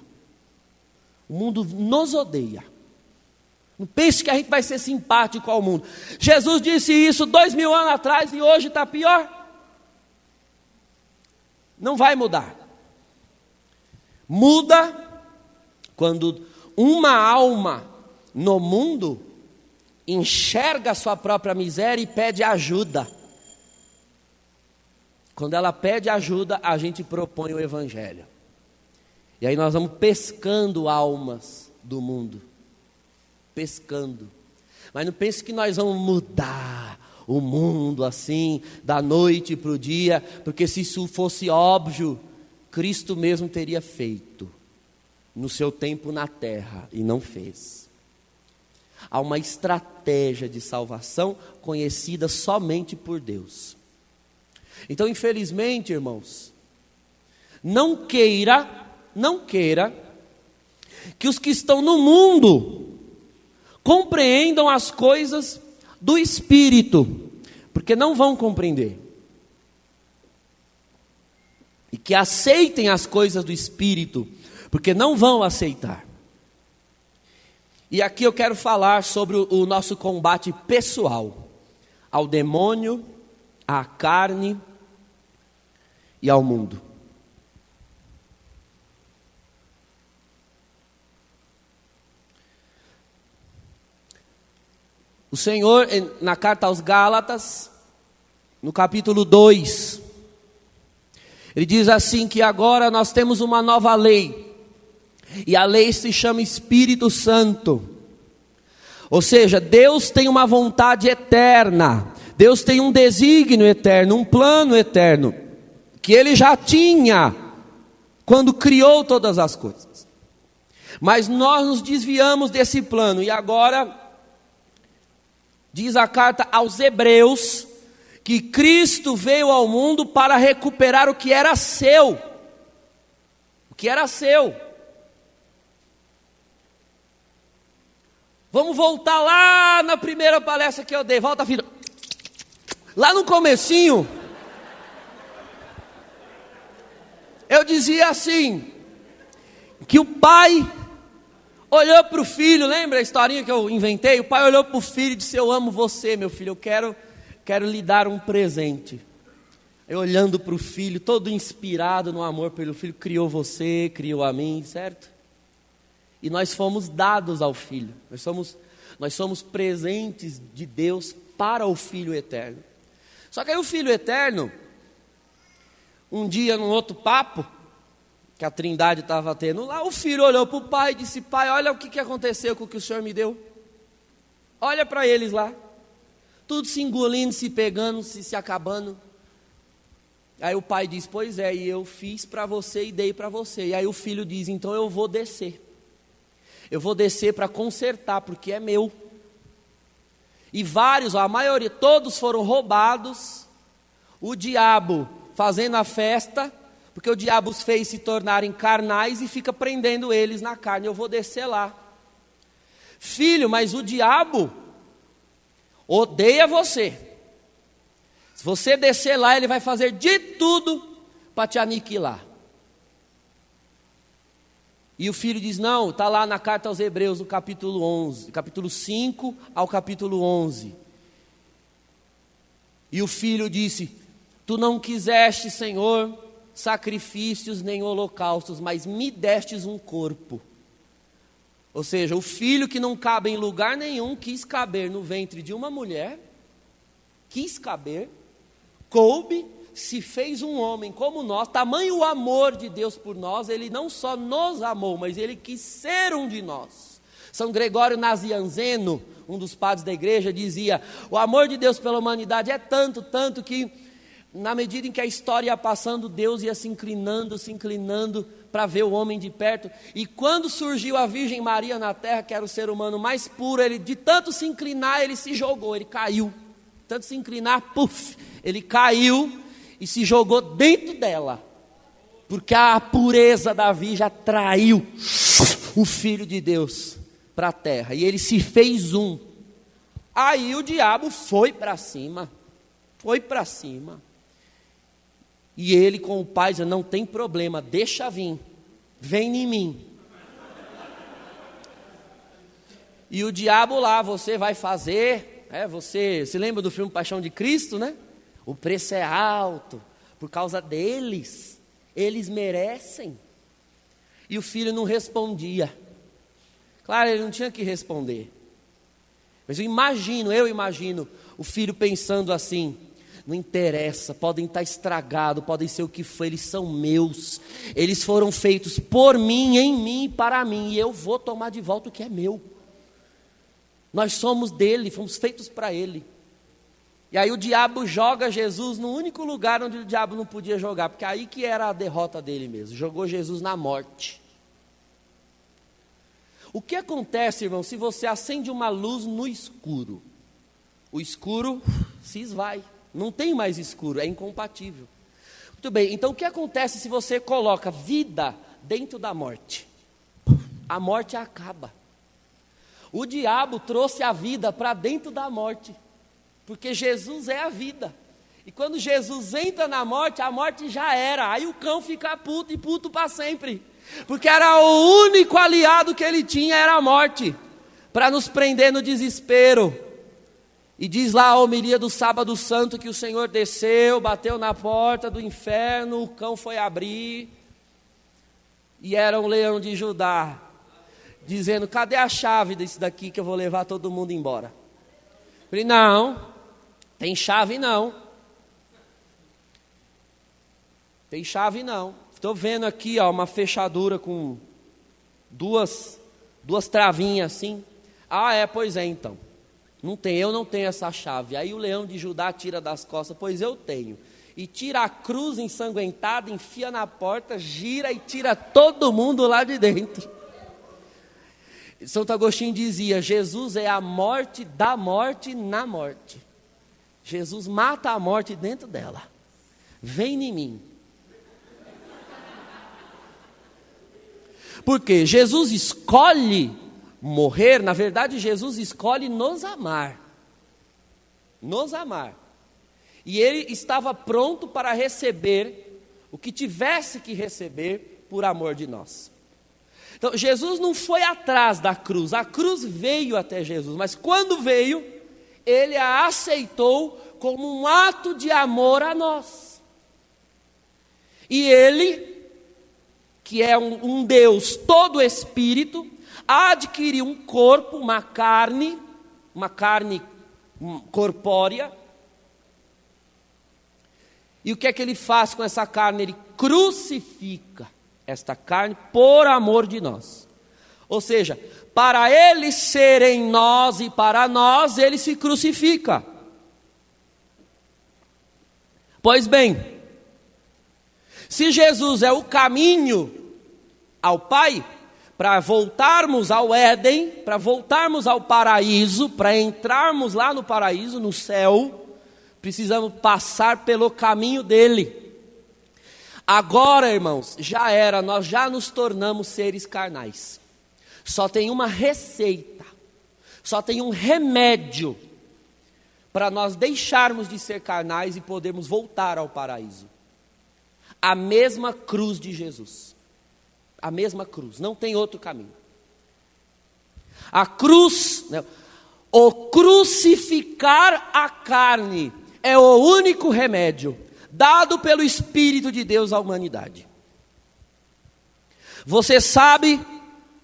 O mundo nos odeia. Não pense que a gente vai ser simpático ao mundo. Jesus disse isso 2000 anos atrás e hoje está pior. Não vai mudar. Muda quando uma alma no mundo enxerga a sua própria miséria e pede ajuda. Quando ela pede ajuda, a gente propõe o evangelho. E aí nós vamos pescando almas do mundo. Pescando. Mas não pense que nós vamos mudar o mundo assim, da noite para o dia, porque se isso fosse óbvio, Cristo mesmo teria feito no seu tempo na terra e não fez. Há uma estratégia de salvação conhecida somente por Deus. Então, infelizmente, irmãos, não queira que os que estão no mundo compreendam as coisas do Espírito, porque não vão compreender. E que aceitem as coisas do Espírito, porque não vão aceitar. E aqui eu quero falar sobre o nosso combate pessoal ao demônio, à carne e ao mundo. O Senhor, na carta aos Gálatas, no capítulo 2, Ele diz assim que agora nós temos uma nova lei, e a lei se chama Espírito Santo. Ou seja, Deus tem uma vontade eterna, Deus tem um desígnio eterno, um plano eterno, que Ele já tinha quando criou todas as coisas. Mas nós nos desviamos desse plano, e agora diz a carta aos Hebreus que Cristo veio ao mundo para recuperar o que era seu. O que era seu. Vamos voltar lá na primeira palestra que eu dei. Volta, filho. Lá no comecinho, eu dizia assim, que o pai olhou para o filho, lembra a historinha que eu inventei? O pai olhou para o filho e disse: eu amo você, meu filho, eu quero lhe dar um presente. Eu olhando para o filho, todo inspirado no amor pelo filho, criou você, criou a mim, certo? E nós fomos dados ao filho, nós somos presentes de Deus para o Filho eterno. Só que aí o Filho eterno, um dia num outro papo, que a Trindade estava tendo lá, o filho olhou para o pai e disse: pai, olha o que aconteceu com o que o Senhor me deu. Olha para eles lá, tudo se engolindo, se pegando, se acabando. Aí o pai diz: pois é, e eu fiz para você e dei para você. E aí o filho diz: então eu vou descer para consertar, porque é meu. E vários, a maioria, todos foram roubados, o diabo fazendo a festa, porque o diabo os fez se tornarem carnais e fica prendendo eles na carne. Eu vou descer lá. Filho, mas o diabo odeia você. Se você descer lá, ele vai fazer de tudo para te aniquilar. E o filho diz: não, está lá na carta aos Hebreus, no capítulo 11, capítulo 5 ao capítulo 11. E o filho disse: tu não quiseste, Senhor, sacrifícios nem holocaustos, mas me destes um corpo. Ou seja, o filho que não cabe em lugar nenhum, quis caber no ventre de uma mulher, coube, se fez um homem como nós. Tamanho o amor de Deus por nós, Ele não só nos amou, mas Ele quis ser um de nós. São Gregório Nazianzeno, um dos padres da igreja, dizia: o amor de Deus pela humanidade é tanto que, na medida em que a história ia passando, Deus ia se inclinando para ver o homem de perto. E quando surgiu a Virgem Maria na terra, que era o ser humano mais puro, ele, de tanto se inclinar, ele se jogou, ele caiu. tanto se inclinar, puf, ele caiu e se jogou dentro dela. Porque a pureza da Virgem atraiu o Filho de Deus para a terra. E ele se fez um. Aí o diabo foi para cima. Foi para cima. E ele com o pai dizendo, não tem problema, deixa vir. Vem em mim. E o diabo lá, você vai fazer. Você se lembra do filme Paixão de Cristo, né? O preço é alto. Por causa deles. Eles merecem. E o filho não respondia. Claro, ele não tinha que responder. Mas eu imagino o filho pensando assim, não interessa, podem estar estragados, podem ser o que for, eles são meus. Eles foram feitos por mim, em mim e para mim, e eu vou tomar de volta o que é meu. Nós somos dele, fomos feitos para ele. E aí o diabo joga Jesus no único lugar onde o diabo não podia jogar, porque aí que era a derrota dele mesmo, jogou Jesus na morte. O que acontece, irmão, se você acende uma luz no escuro? O escuro se esvai, não tem mais escuro, é incompatível. Muito bem, então o que acontece se você coloca vida dentro da morte? A morte acaba. O diabo trouxe a vida para dentro da morte. Porque Jesus é a vida. E quando Jesus entra na morte, a morte já era. Aí o cão fica puto e puto para sempre. Porque era o único aliado que ele tinha, era a morte. Para nos prender no desespero. E diz lá a homilia do sábado santo que o Senhor desceu, bateu na porta do inferno, o cão foi abrir. E era um leão de Judá. Dizendo, cadê a chave desse daqui que eu vou levar todo mundo embora? Eu falei, não. Tem chave não. Tem chave não. Estou vendo aqui uma fechadura com duas travinhas assim. Pois é então. Eu não tenho essa chave. Aí o leão de Judá tira das costas, pois eu tenho. E tira a cruz ensanguentada, enfia na porta, gira e tira todo mundo lá de dentro. Santo Agostinho dizia, Jesus é a morte da morte na morte. Jesus mata a morte dentro dela. Vem em mim. Porque Jesus escolhe morrer, na verdade Jesus escolhe nos amar. Nos amar. E ele estava pronto para receber o que tivesse que receber por amor de nós. Então Jesus não foi atrás da cruz, a cruz veio até Jesus, mas quando veio, ele a aceitou como um ato de amor a nós. E ele, que é um Deus todo espírito, adquiriu um corpo, uma carne corpórea. E o que é que ele faz com essa carne? Ele crucifica esta carne por amor de nós. Ou seja, para ele ser em nós e para nós, ele se crucifica. Pois bem, se Jesus é o caminho ao Pai, para voltarmos ao Éden, para voltarmos ao paraíso, para entrarmos lá no paraíso, no céu, precisamos passar pelo caminho dele. Agora, irmãos, já era, nós já nos tornamos seres carnais. Só tem uma receita, só tem um remédio para nós deixarmos de ser carnais e podermos voltar ao paraíso. A mesma cruz de Jesus. A mesma cruz, não tem outro caminho. A cruz, o crucificar a carne é o único remédio dado pelo Espírito de Deus à humanidade. Você sabe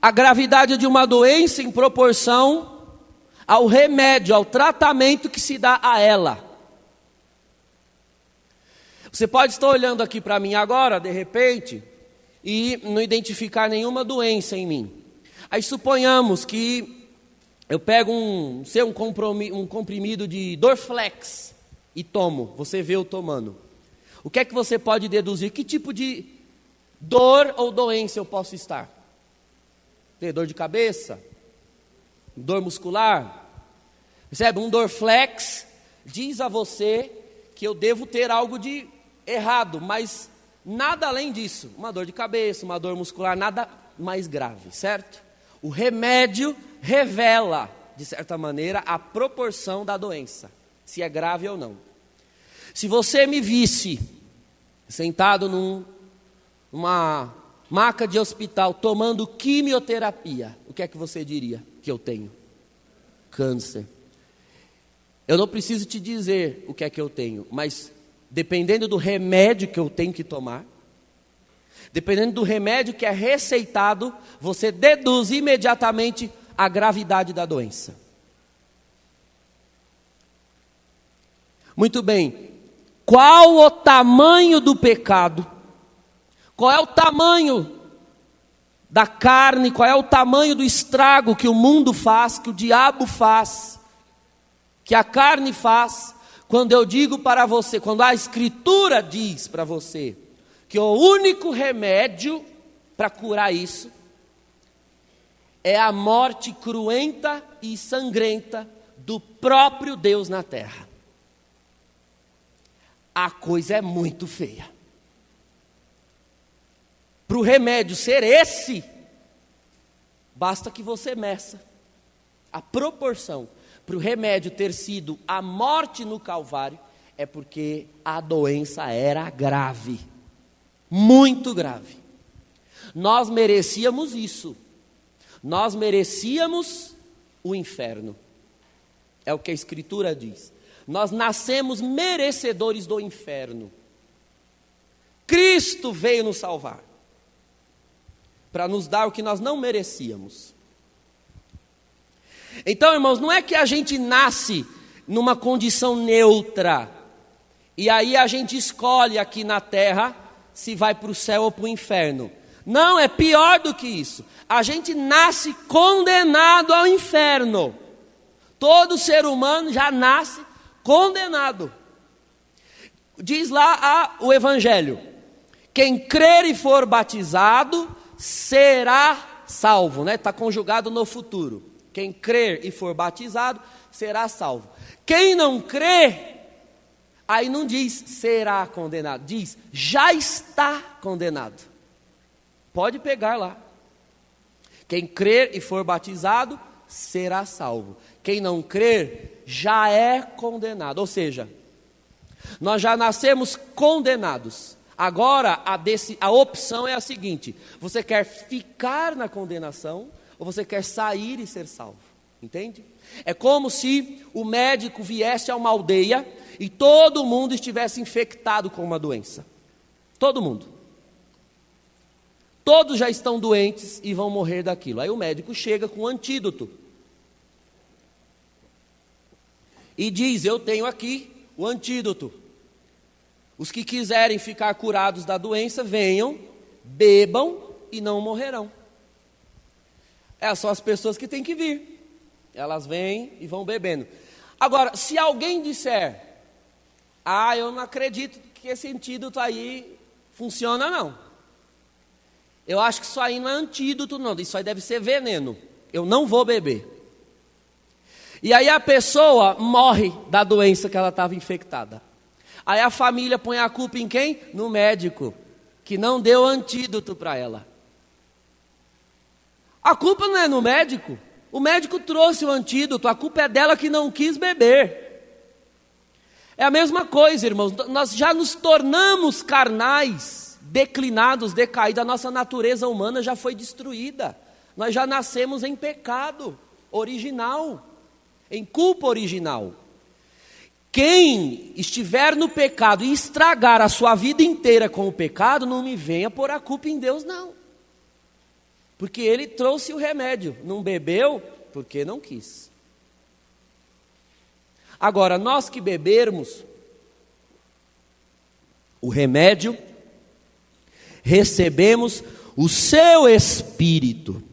a gravidade de uma doença em proporção ao remédio, ao tratamento que se dá a ela. Você pode estar olhando aqui para mim agora, de repente, e não identificar nenhuma doença em mim. Aí suponhamos que eu pego um comprimido de Dorflex e tomo, você vê eu tomando. O que é que você pode deduzir? Que tipo de dor ou doença eu posso estar? Tem dor de cabeça? Dor muscular? Percebe? Um Dorflex diz a você que eu devo ter algo de errado, mas nada além disso, uma dor de cabeça, uma dor muscular, nada mais grave, certo? O remédio revela, de certa maneira, a proporção da doença, se é grave ou não. Se você me visse sentado numa maca de hospital, tomando quimioterapia, o que é que você diria que eu tenho? Câncer. Eu não preciso te dizer o que é que eu tenho, mas dependendo do remédio que eu tenho que tomar, dependendo do remédio que é receitado, você deduz imediatamente a gravidade da doença. Muito bem. Qual o tamanho do pecado? Qual é o tamanho da carne? Qual é o tamanho do estrago que o mundo faz, que o diabo faz, que a carne faz? Quando eu digo para você, quando a Escritura diz para você, que o único remédio para curar isso é a morte cruenta e sangrenta do próprio Deus na terra. A coisa é muito feia. Para o remédio ser esse, basta que você meça a proporção. Para o remédio ter sido a morte no Calvário, é porque a doença era grave. Muito grave. Nós merecíamos isso. Nós merecíamos o inferno. É o que a Escritura diz. Nós nascemos merecedores do inferno. Cristo veio nos salvar, para nos dar o que nós não merecíamos. Então, irmãos, não é que a gente nasce numa condição neutra, e aí a gente escolhe aqui na terra se vai para o céu ou para o inferno. Não, é pior do que isso. A gente nasce condenado ao inferno. Todo ser humano já nasce condenado. Diz lá o Evangelho: quem crer e for batizado será salvo, né? Está conjugado no futuro. Quem crer e for batizado será salvo. Quem não crer, aí não diz será condenado, diz já está condenado. Pode pegar lá. Quem crer e for batizado será salvo. Quem não crer já é condenado. Ou seja, nós já nascemos condenados. Agora a opção é a seguinte: você quer ficar na condenação ou você quer sair e ser salvo? Entende? É como se o médico viesse a uma aldeia e todo mundo estivesse infectado com uma doença. Todo mundo. Todos já estão doentes e vão morrer daquilo. Aí o médico chega com um antídoto e diz: eu tenho aqui o antídoto. Os que quiserem ficar curados da doença, venham, bebam e não morrerão. Essas são as pessoas que têm que vir. Elas vêm e vão bebendo. Agora, se alguém disser: eu não acredito que esse antídoto aí funciona não. Eu acho que isso aí não é antídoto não, isso aí deve ser veneno. Eu não vou beber. E aí a pessoa morre da doença que ela estava infectada. Aí a família põe a culpa em quem? No médico, que não deu antídoto para ela. A culpa não é no médico. O médico trouxe o antídoto, a culpa é dela que não quis beber. É a mesma coisa, irmãos. Nós já nos tornamos carnais, declinados, decaídos. A nossa natureza humana já foi destruída. Nós já nascemos em pecado original, em culpa original. Quem estiver no pecado e estragar a sua vida inteira com o pecado, não me venha pôr a culpa em Deus não. Porque Ele trouxe o remédio, não bebeu porque não quis. Agora, nós que bebermos o remédio, recebemos o seu Espírito.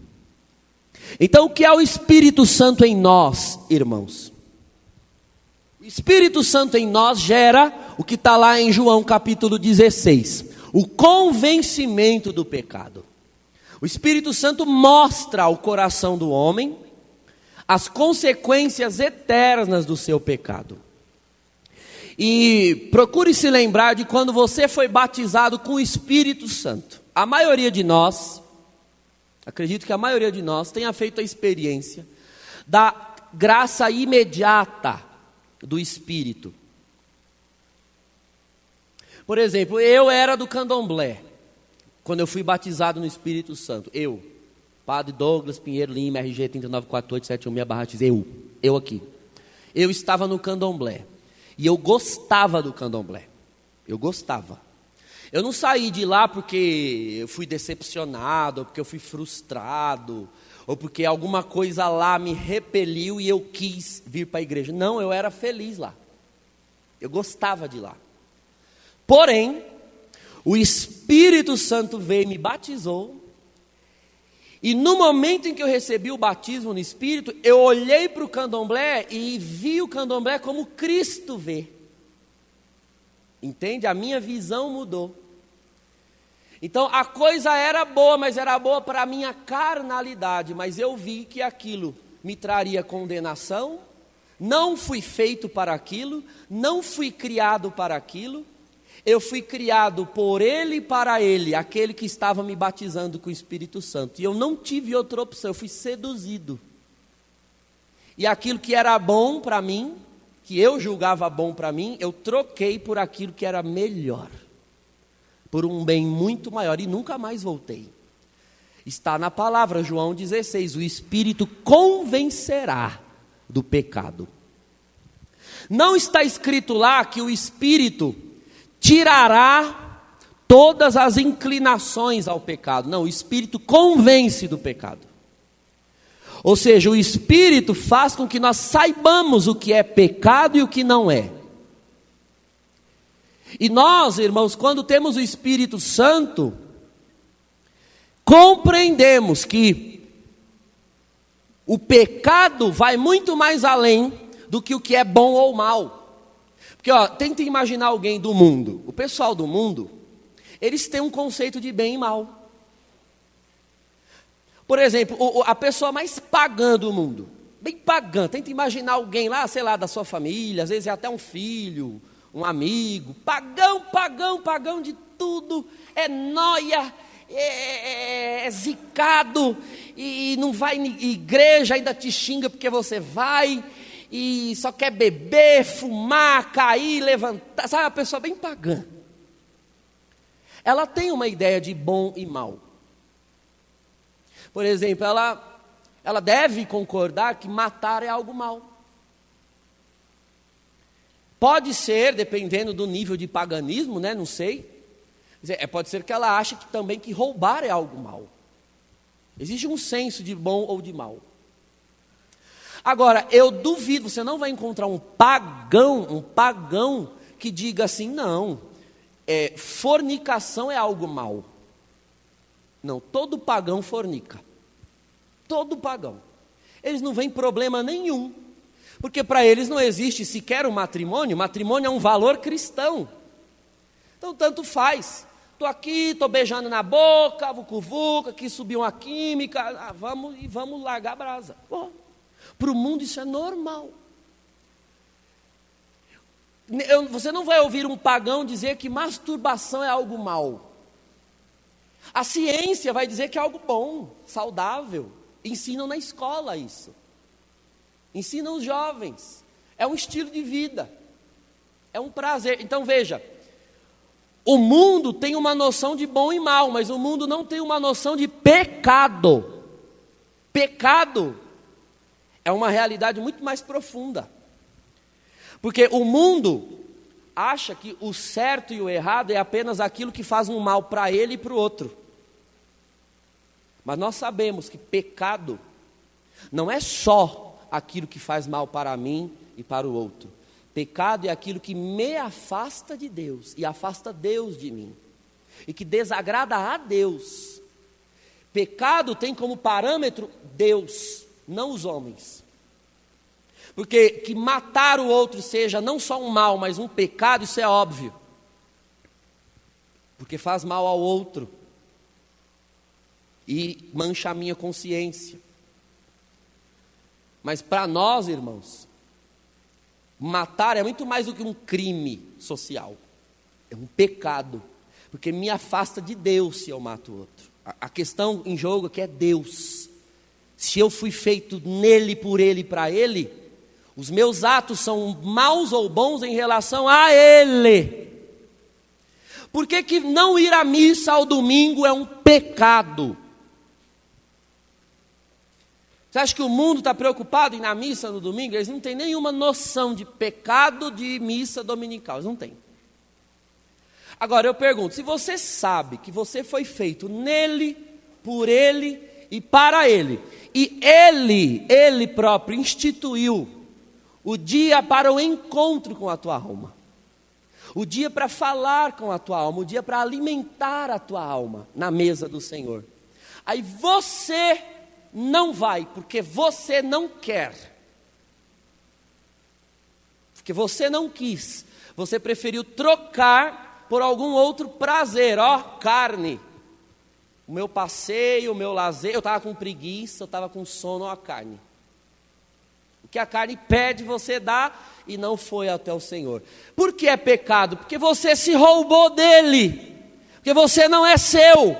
Então, o que é o Espírito Santo em nós, irmãos? O Espírito Santo em nós gera o que está lá em João capítulo 16, o convencimento do pecado. O Espírito Santo mostra ao coração do homem as consequências eternas do seu pecado. E procure se lembrar de quando você foi batizado com o Espírito Santo. A maioria de nós, acredito que a maioria de nós tenha feito a experiência da graça imediata do Espírito. Por exemplo, eu era do Candomblé, quando eu fui batizado no Espírito Santo. Eu, Padre Douglas Pinheiro Lima, RG 3948716, eu aqui. Eu estava no Candomblé. E eu gostava do Candomblé. Eu gostava. Eu não saí de lá porque eu fui decepcionado, ou porque eu fui frustrado, ou porque alguma coisa lá me repeliu e eu quis vir para a igreja. Não, eu era feliz lá. Eu gostava de lá. Porém, o Espírito Santo veio e me batizou. E no momento em que eu recebi o batismo no Espírito, eu olhei para o Candomblé e vi o Candomblé como Cristo vê. Entende? A minha visão mudou. Então a coisa era boa, mas era boa para a minha carnalidade. Mas eu vi que aquilo me traria condenação. Não fui feito para aquilo, não fui criado para aquilo. Eu fui criado por Ele e para Ele, aquele que estava me batizando com o Espírito Santo. E eu não tive outra opção, eu fui seduzido. E aquilo que era bom para mim, que eu julgava bom para mim, eu troquei por aquilo que era melhor. Por um bem muito maior, e nunca mais voltei. Está na palavra, João 16, o Espírito convencerá do pecado. Não está escrito lá que o Espírito tirará todas as inclinações ao pecado. Não, o Espírito convence do pecado. Ou seja, o Espírito faz com que nós saibamos o que é pecado e o que não é. E nós, irmãos, quando temos o Espírito Santo, compreendemos que o pecado vai muito mais além do que o que é bom ou mal. Porque, tenta imaginar alguém do mundo. O pessoal do mundo, eles têm um conceito de bem e mal. Por exemplo, a pessoa mais pagã do mundo, bem pagã, tenta imaginar alguém lá, sei lá, da sua família, às vezes é até um filho, um amigo, pagão de tudo, é nóia, é zicado, e não vai em igreja, ainda te xinga porque você vai, e só quer beber, fumar, cair, levantar, sabe, uma pessoa bem pagã. Ela tem uma ideia de bom e mal. Por exemplo, ela deve concordar que matar é algo mal. Pode ser, dependendo do nível de paganismo, né, não sei, pode ser que ela ache que também que roubar é algo mal. Existe um senso de bom ou de mal. Agora, eu duvido, você não vai encontrar um pagão que diga assim, não, fornicação é algo mal. Não, todo pagão fornica. Todo pagão. Eles não veem problema nenhum. Porque para eles não existe sequer um matrimônio. Matrimônio é um valor cristão. Então, tanto faz. Estou aqui, estou beijando na boca, vucu-vucu, aqui subiu uma química, vamos largar a brasa. Para o mundo isso é normal. Você não vai ouvir um pagão dizer que masturbação é algo mal. A ciência vai dizer que é algo bom, saudável. Ensinam na escola isso. Ensinam os jovens. É um estilo de vida. É um prazer. Então veja, o mundo tem uma noção de bom e mal, mas o mundo não tem uma noção de pecado. Pecado é uma realidade muito mais profunda. Porque o mundo acha que o certo e o errado é apenas aquilo que faz um mal para ele e para o outro. Mas nós sabemos que pecado não é só aquilo que faz mal para mim e para o outro. Pecado é aquilo que me afasta de Deus e afasta Deus de mim. E que desagrada a Deus. Pecado tem como parâmetro Deus, não os homens. Porque que matar o outro seja não só um mal, mas um pecado, isso é óbvio. Porque faz mal ao outro. E mancha a minha consciência. Mas para nós, irmãos, Matar é muito mais do que um crime social. É um pecado. Porque me afasta de Deus se eu mato o outro. A questão em jogo aqui é Deus. Se eu fui feito nele, por ele e para ele, os meus atos são maus ou bons em relação a ele. Por que que não ir à missa ao domingo é um pecado? Você acha que o mundo está preocupado em ir na missa no domingo? Eles não têm nenhuma noção de pecado de missa dominical, eles não têm. Agora eu pergunto, se você sabe que você foi feito nele, por ele e para ele, e ele próprio instituiu o dia para o encontro com a tua alma, o dia para falar com a tua alma, o dia para alimentar a tua alma na mesa do Senhor. Aí você não vai, porque você não quer, porque você não quis, você preferiu trocar por algum outro prazer, carne. O meu passeio, o meu lazer, eu estava com preguiça, eu estava com sono, a carne. O que a carne pede, você dá e não foi até o Senhor. Por que é pecado? Porque você se roubou dele, porque você não é seu.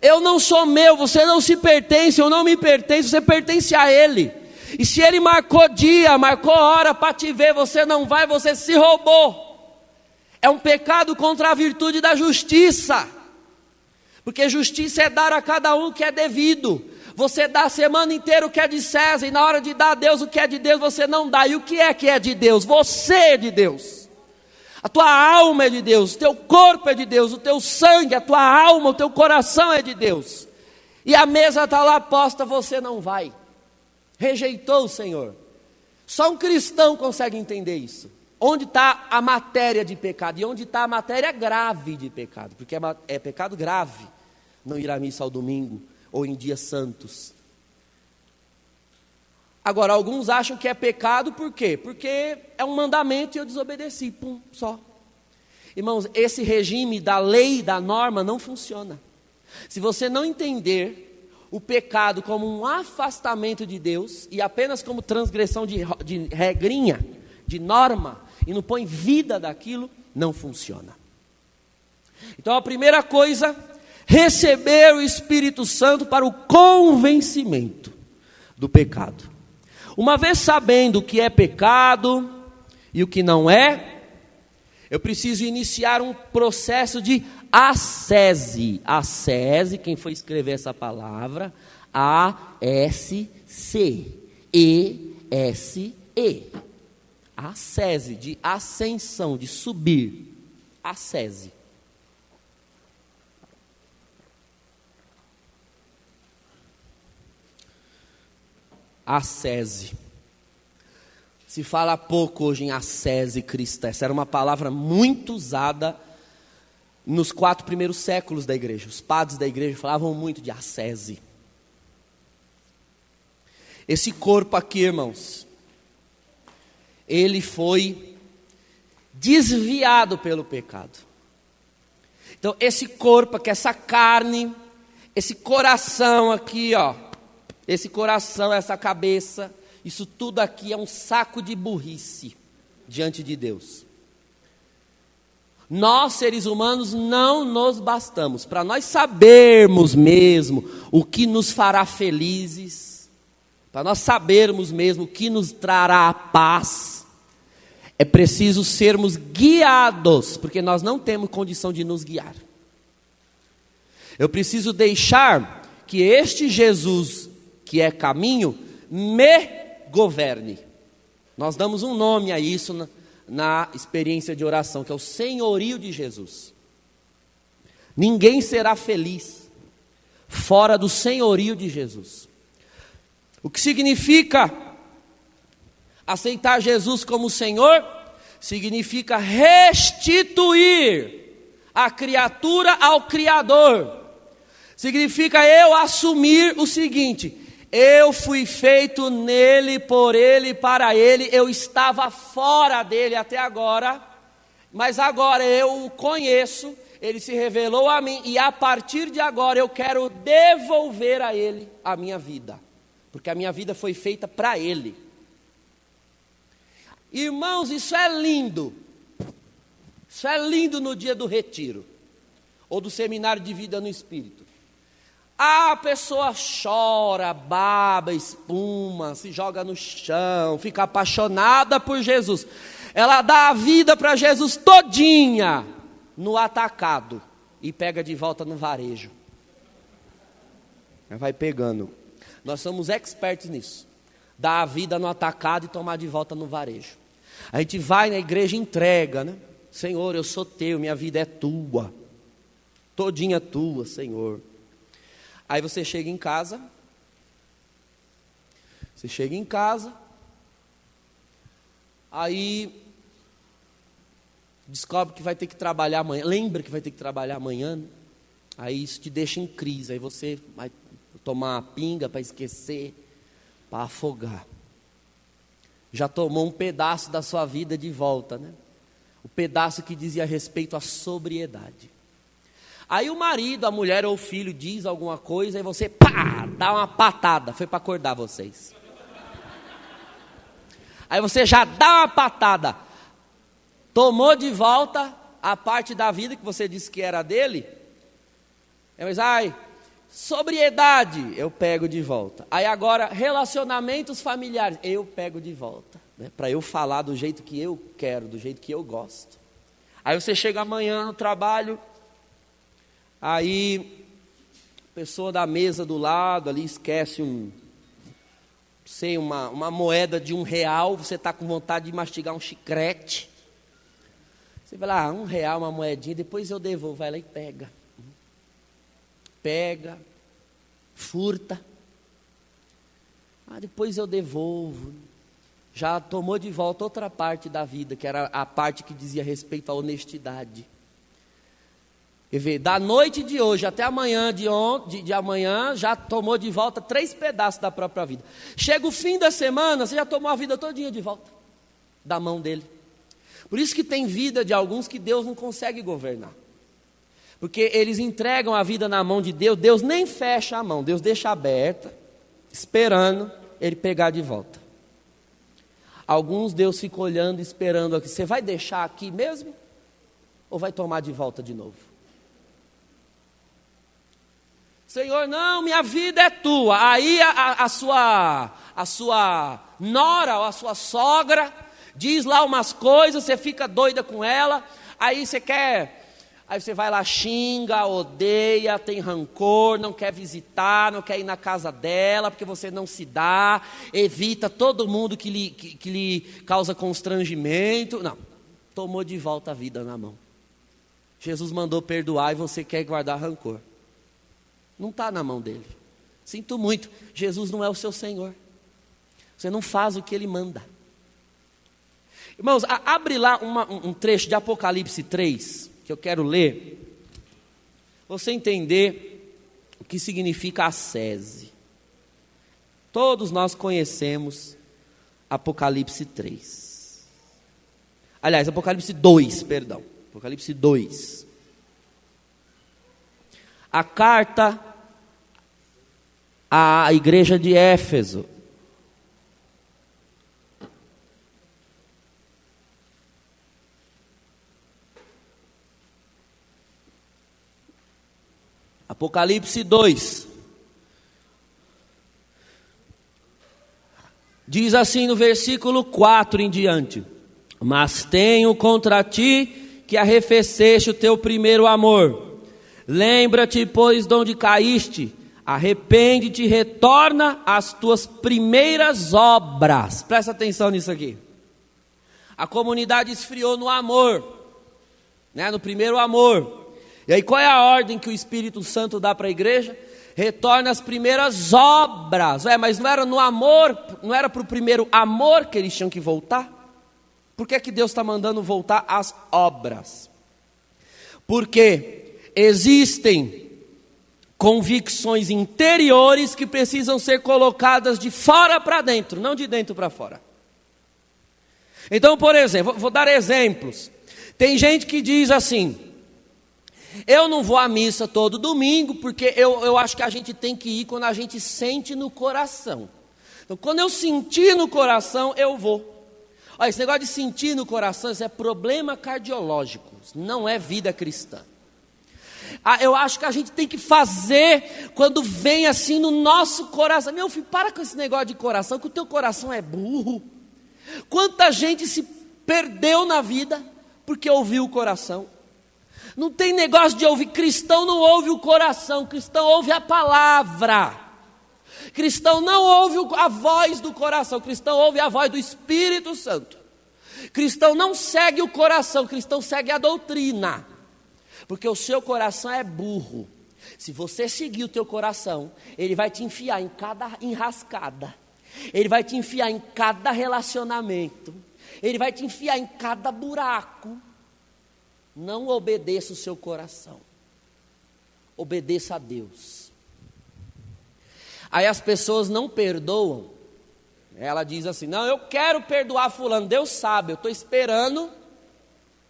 Eu não sou meu, você não se pertence, eu não me pertenço, você pertence a ele. E se ele marcou dia, marcou hora para te ver, você não vai, você se roubou. É um pecado contra a virtude da justiça. Porque justiça é dar a cada um o que é devido. Você dá a semana inteira o que é de César, e na hora de dar a Deus o que é de Deus, você não dá. E o que é de Deus? Você é de Deus. A tua alma é de Deus, o teu corpo é de Deus, o teu sangue, a tua alma, o teu coração é de Deus. E a mesa está lá posta, você não vai. Rejeitou o Senhor. Só um cristão consegue entender isso. Onde está a matéria de pecado e onde está a matéria grave de pecado. Porque é pecado grave não ir à missa ao domingo ou em dias santos. Agora, alguns acham que é pecado por quê? Porque é um mandamento e eu desobedeci, só. Irmãos, esse regime da lei, da norma não funciona. Se você não entender o pecado como um afastamento de Deus e apenas como transgressão de regrinha, de norma, e não põe vida daquilo, não funciona. Então a primeira coisa, receber o Espírito Santo para o convencimento do pecado. Uma vez sabendo o que é pecado e o que não é, eu preciso iniciar um processo de ascese. Ascese, quem foi escrever essa palavra? A-S-C-E-S-E. Ascese, de ascensão, de subir. Ascese. Ascese. Se fala pouco hoje em ascese cristã. Essa era uma palavra muito usada nos 4 primeiros séculos da igreja. Os padres da igreja falavam muito de ascese. Esse corpo aqui, irmãos, ele foi desviado pelo pecado. Então esse corpo aqui, essa carne, esse coração aqui, esse coração, essa cabeça, isso tudo aqui é um saco de burrice diante de Deus. Nós, seres humanos, não nos bastamos. Para nós sabermos mesmo o que nos fará felizes, para nós sabermos mesmo o que nos trará a paz, é preciso sermos guiados, porque nós não temos condição de nos guiar. Eu preciso deixar que este Jesus, que é caminho, me governe. Nós damos um nome a isso na experiência de oração, que é o senhorio de Jesus. Ninguém será feliz fora do senhorio de Jesus. O que significa aceitar Jesus como Senhor? Significa restituir a criatura ao Criador. Significa eu assumir o seguinte: eu fui feito nele, por ele, para ele. Eu estava fora dele até agora, mas agora eu o conheço, ele se revelou a mim, e a partir de agora eu quero devolver a ele a minha vida, porque a minha vida foi feita para ele. Irmãos, isso é lindo. Isso é lindo no dia do retiro, ou do seminário de vida no Espírito. A pessoa chora, baba, espuma, se joga no chão, fica apaixonada por Jesus. Ela dá a vida para Jesus todinha no atacado e pega de volta no varejo. Vai pegando. Nós somos expertos nisso. Dar a vida no atacado e tomar de volta no varejo. A gente vai na igreja e entrega, né? Senhor, eu sou teu, minha vida é tua. Todinha tua, Senhor. Aí você chega em casa. Aí descobre que vai ter que trabalhar amanhã. Lembra que vai ter que trabalhar amanhã, né? Aí isso te deixa em crise. Aí você vai tomar uma pinga para esquecer, para afogar. Já tomou um pedaço da sua vida de volta, né? O pedaço que dizia respeito à sobriedade. Aí o marido, a mulher ou o filho diz alguma coisa e você, pá, dá uma patada. Foi para acordar vocês. Aí você já dá uma patada. Tomou de volta a parte da vida que você disse que era dele. Mas, sobriedade, eu pego de volta. Aí agora, relacionamentos familiares, eu pego de volta. Né, para eu falar do jeito que eu quero, do jeito que eu gosto. Aí você chega amanhã no trabalho, aí a pessoa da mesa do lado ali esquece uma moeda de R$1, você está com vontade de mastigar um chiclete. Você vai lá, R$1, uma moedinha, depois eu devolvo, vai lá e pega. Pega, furta. Depois eu devolvo. Já tomou de volta outra parte da vida, que era a parte que dizia respeito à honestidade. Quer ver, da noite de hoje até amanhã, de amanhã, já tomou de volta 3 pedaços da própria vida. Chega o fim da semana, você já tomou a vida todinha de volta, da mão dele. Por isso que tem vida de alguns que Deus não consegue governar. Porque eles entregam a vida na mão de Deus, Deus nem fecha a mão, Deus deixa aberta, esperando ele pegar de volta. Alguns Deus fica olhando, esperando aqui. Você vai deixar aqui mesmo? Ou vai tomar de volta de novo? Senhor, não, minha vida é tua. Aí a sua nora ou a sua sogra diz lá umas coisas, você fica doida com ela. Aí você vai lá, xinga, odeia, tem rancor, não quer visitar, não quer ir na casa dela, porque você não se dá, evita todo mundo que lhe causa constrangimento. Não, tomou de volta a vida na mão. Jesus mandou perdoar e você quer guardar rancor. Não está na mão dele. Sinto muito, Jesus não é o seu Senhor. Você não faz o que ele manda. Irmãos, abre lá um trecho de Apocalipse 3, que eu quero ler, você entender o que significa ascese. Todos nós conhecemos Apocalipse 3. Aliás, Apocalipse 2, perdão. Apocalipse 2. A carta à igreja de Éfeso. Apocalipse 2. Diz assim no versículo 4 em diante: mas tenho contra ti que arrefeceste o teu primeiro amor. Lembra-te, pois, de onde caíste, arrepende-te e retorna às tuas primeiras obras. Presta atenção nisso aqui. A comunidade esfriou no amor, né? No primeiro amor. E aí qual é a ordem que o Espírito Santo dá para a igreja? Retorna às primeiras obras. Mas não era no amor, não era para o primeiro amor que eles tinham que voltar? Por que é que Deus está mandando voltar às obras? Porque existem convicções interiores que precisam ser colocadas de fora para dentro, não de dentro para fora. Então, por exemplo, vou dar exemplos. Tem gente que diz assim: eu não vou à missa todo domingo, porque eu acho que a gente tem que ir quando a gente sente no coração. Então, quando eu sentir no coração, eu vou. Olha, esse negócio de sentir no coração, isso é problema cardiológico, não é vida cristã. Eu acho que a gente tem que fazer quando vem assim no nosso coração. Meu filho, para com esse negócio de coração, que o teu coração é burro. Quanta gente se perdeu na vida porque ouviu o coração. Não tem negócio de ouvir, cristão não ouve o coração, cristão ouve a palavra. Cristão não ouve a voz do coração, cristão ouve a voz do Espírito Santo. Cristão não segue o coração, cristão segue a doutrina. Porque o seu coração é burro. Se você seguir o teu coração, ele vai te enfiar em cada enrascada. Ele vai te enfiar em cada relacionamento. Ele vai te enfiar em cada buraco. Não obedeça o seu coração. Obedeça a Deus. Aí as pessoas não perdoam. Ela diz assim, não, eu quero perdoar fulano. Deus sabe, eu estou esperando,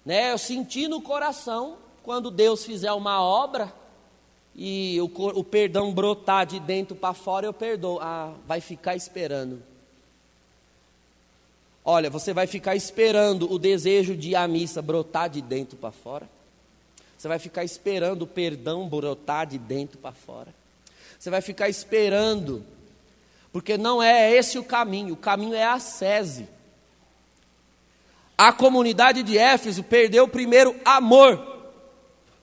né, eu senti no coração, quando Deus fizer uma obra, e o perdão brotar de dentro para fora, eu perdoo. Vai ficar esperando. Olha, você vai ficar esperando o desejo de ir à missa brotar de dentro para fora. Você vai ficar esperando o perdão brotar de dentro para fora. Você vai ficar esperando, porque não é esse o caminho é a ascese. A comunidade de Éfeso perdeu o primeiro amor.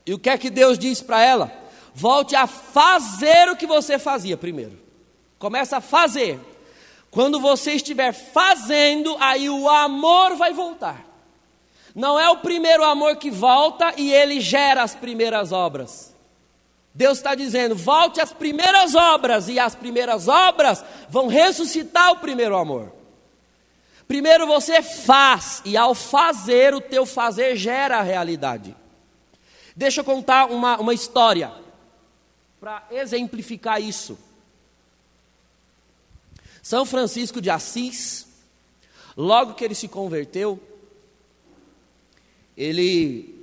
E o que é que Deus diz para ela? Volte a fazer o que você fazia primeiro. Começa a fazer. Quando você estiver fazendo, aí o amor vai voltar. Não é o primeiro amor que volta e ele gera as primeiras obras. Deus está dizendo, volte às primeiras obras, e as primeiras obras vão ressuscitar o primeiro amor. Primeiro você faz, e ao fazer, o teu fazer gera a realidade. Deixa eu contar uma história, para exemplificar isso. São Francisco de Assis, logo que ele se converteu, ele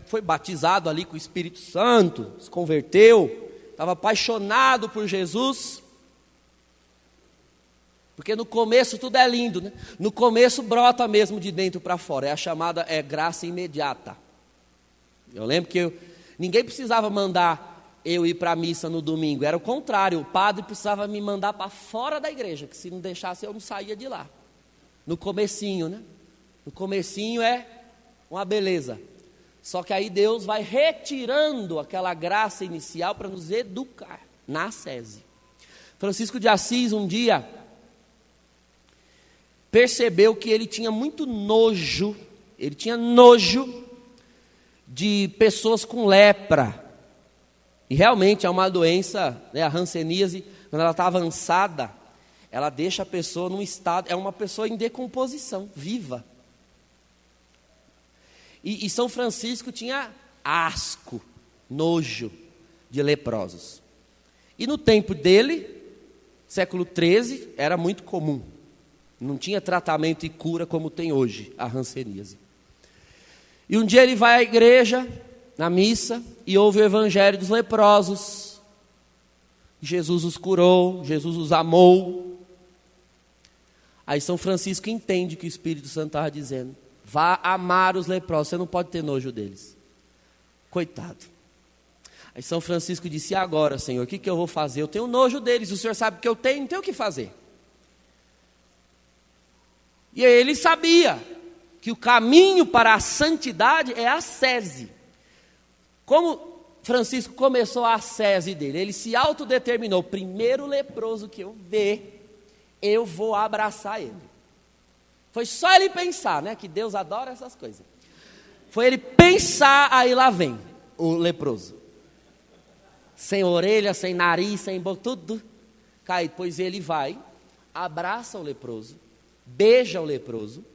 foi batizado ali com o Espírito Santo, se converteu, estava apaixonado por Jesus, porque no começo tudo é lindo, né? No começo brota mesmo de dentro para fora, é a chamada graça imediata. Eu lembro que ninguém precisava mandar eu ir para a missa no domingo, era o contrário, o padre precisava me mandar para fora da igreja, que se não deixasse eu não saía de lá. No comecinho, né? No comecinho é uma beleza. Só que aí Deus vai retirando aquela graça inicial para nos educar na ascese. Francisco de Assis um dia percebeu que ele tinha muito nojo, de pessoas com lepra. E realmente é uma doença, né, a hanseníase, quando ela está avançada, ela deixa a pessoa num estado, é uma pessoa em decomposição, viva. E São Francisco tinha asco, nojo de leprosos. E no tempo dele, século XIII, era muito comum. Não tinha tratamento e cura como tem hoje a hanseníase. E um dia ele vai à igreja, na missa, e ouve o evangelho dos leprosos. Jesus os curou, Jesus os amou. Aí São Francisco entende o que o Espírito Santo estava dizendo. Vá amar os leprosos, você não pode ter nojo deles. Coitado. Aí São Francisco disse, e agora, Senhor, o que eu vou fazer? Eu tenho nojo deles, o Senhor sabe que eu tenho, não tenho o que fazer. E aí ele sabia que o caminho para a santidade é a ascese. Como Francisco começou a ascese dele, ele se autodeterminou, primeiro leproso que eu ver, eu vou abraçar ele. Foi só ele pensar, né, que Deus adora essas coisas. Foi ele pensar, aí lá vem o leproso. Sem orelha, sem nariz, sem boca, tudo caído. Pois ele vai, abraça o leproso, beija o leproso.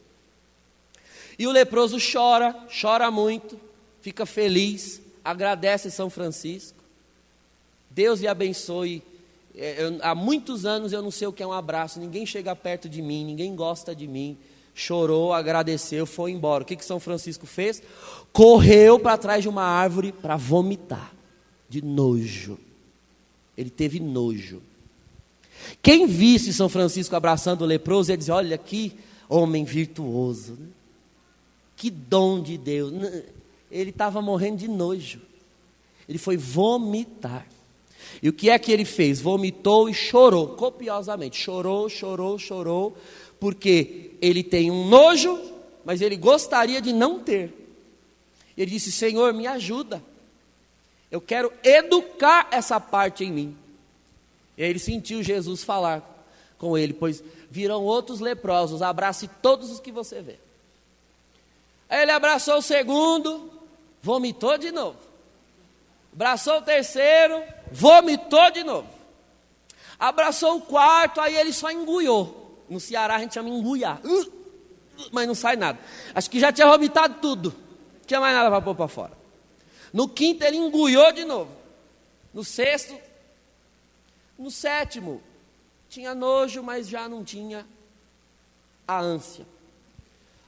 E o leproso chora muito, fica feliz, agradece São Francisco. Deus lhe abençoe. Há muitos anos eu não sei o que é um abraço, ninguém chega perto de mim, ninguém gosta de mim. Chorou, agradeceu, foi embora. O que São Francisco fez? Correu para trás de uma árvore para vomitar, de nojo. Ele teve nojo. Quem visse São Francisco abraçando o leproso ia dizer, olha aqui, homem virtuoso, né? Que dom de Deus. Ele estava morrendo de nojo. Ele foi vomitar. E o que é que ele fez? Vomitou e chorou copiosamente. Chorou, chorou, chorou, porque ele tem um nojo, mas ele gostaria de não ter. Ele disse: Senhor, me ajuda. Eu quero educar essa parte em mim. E aí ele sentiu Jesus falar com ele: pois virão outros leprosos, abrace todos os que você vê. Aí ele abraçou o segundo, vomitou de novo. Abraçou o terceiro, vomitou de novo. Abraçou o quarto, aí ele só enguiou. No Ceará a gente chama enguiar. Mas não sai nada. Acho que já tinha vomitado tudo. Não tinha mais nada para pôr para fora. No quinto ele enguiou de novo. No sexto, no sétimo, tinha nojo, mas já não tinha a ânsia.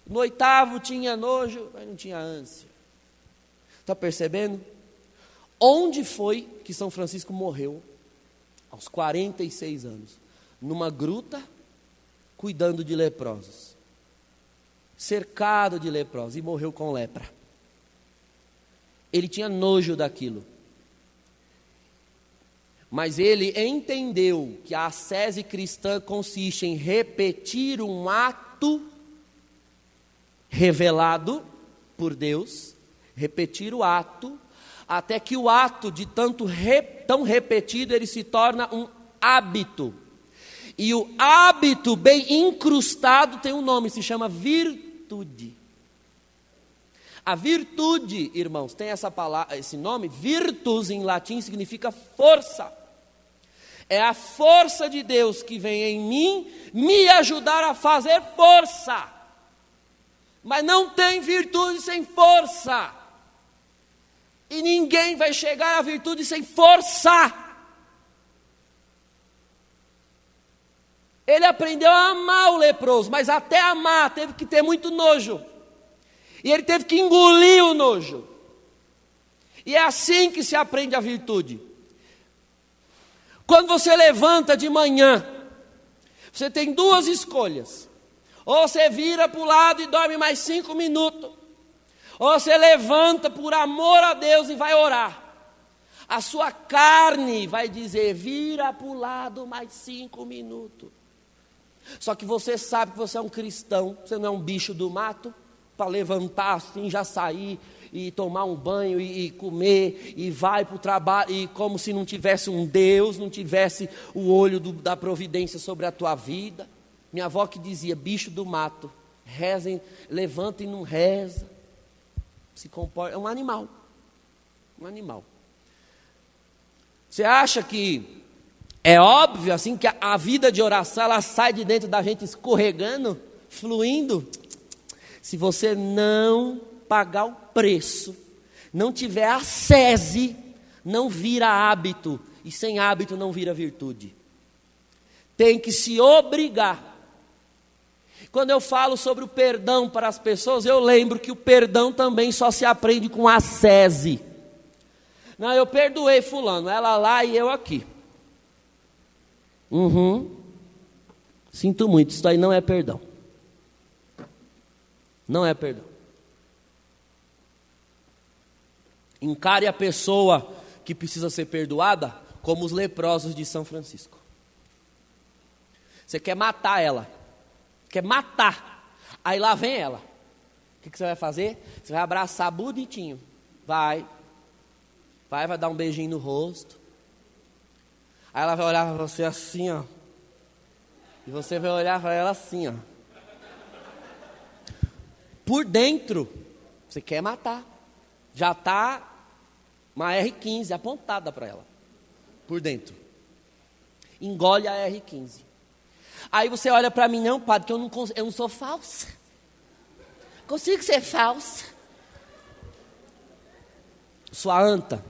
No oitavo tinha nojo, mas não tinha ânsia. Está percebendo? Onde foi que São Francisco morreu? Aos 46 anos. Numa gruta, cuidando de leprosos. Cercado de leprosos. E morreu com lepra. Ele tinha nojo daquilo. Mas ele entendeu que a ascese cristã consiste em repetir um ato revelado por Deus, repetir o ato, até que o ato de tão repetido, ele se torna um hábito. E o hábito bem incrustado tem um nome, se chama virtude. A virtude, irmãos, tem essa palavra, esse nome, virtus em latim significa força. É a força de Deus que vem em mim me ajudar a fazer força. Mas não tem virtude sem força. E ninguém vai chegar à virtude sem força. Ele aprendeu a amar o leproso, mas até amar teve que ter muito nojo. E ele teve que engolir o nojo. E é assim que se aprende a virtude. Quando você levanta de manhã, você tem duas escolhas. Ou você vira para o lado e dorme mais 5 minutos. Ou você levanta por amor a Deus e vai orar. A sua carne vai dizer: vira para o lado mais 5 minutos. Só que você sabe que você é um cristão, você não é um bicho do mato, para levantar assim, já sair e tomar um banho e comer, e vai para o trabalho, e como se não tivesse um Deus, não tivesse o olho da providência sobre a tua vida. Minha avó que dizia: bicho do mato, rezem, levanta e não reza. Se comporta, é um animal. Um animal. Você acha que é óbvio assim que a vida de oração ela sai de dentro da gente escorregando, fluindo? Se você não pagar o preço, não tiver ascese, não vira hábito, e sem hábito não vira virtude. Tem que se obrigar. Quando eu falo sobre o perdão para as pessoas, eu lembro que o perdão também só se aprende com ascese. Não, eu perdoei fulano, ela lá e eu aqui. Sinto muito, isso aí não é perdão. Não é perdão. Encare a pessoa que precisa ser perdoada como os leprosos de São Francisco. Você quer matar ela. Quer matar. Aí lá vem ela. O que você vai fazer? Você vai abraçar bonitinho. Vai dar um beijinho no rosto. Aí ela vai olhar para você assim, ó. E você vai olhar para ela assim, ó. Por dentro, você quer matar. Já está uma R15 apontada para ela. Por dentro. Engole a R15. Aí você olha para mim: não, padre, que eu não sou falsa. Consigo ser falsa. Sua anta.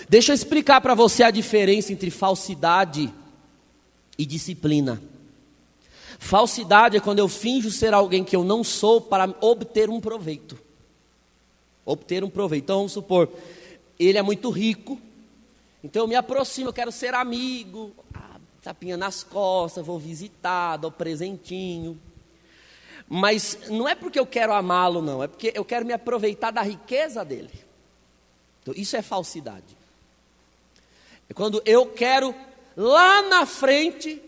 Deixa eu explicar para você a diferença entre falsidade e disciplina. Falsidade é quando eu finjo ser alguém que eu não sou para obter um proveito. Obter um proveito. Então vamos supor, ele é muito rico, então eu me aproximo, eu quero ser amigo, tapinha nas costas, vou visitar, dou presentinho. Mas não é porque eu quero amá-lo, não. É porque eu quero me aproveitar da riqueza dele. Então, isso é falsidade. É quando eu quero lá na frente,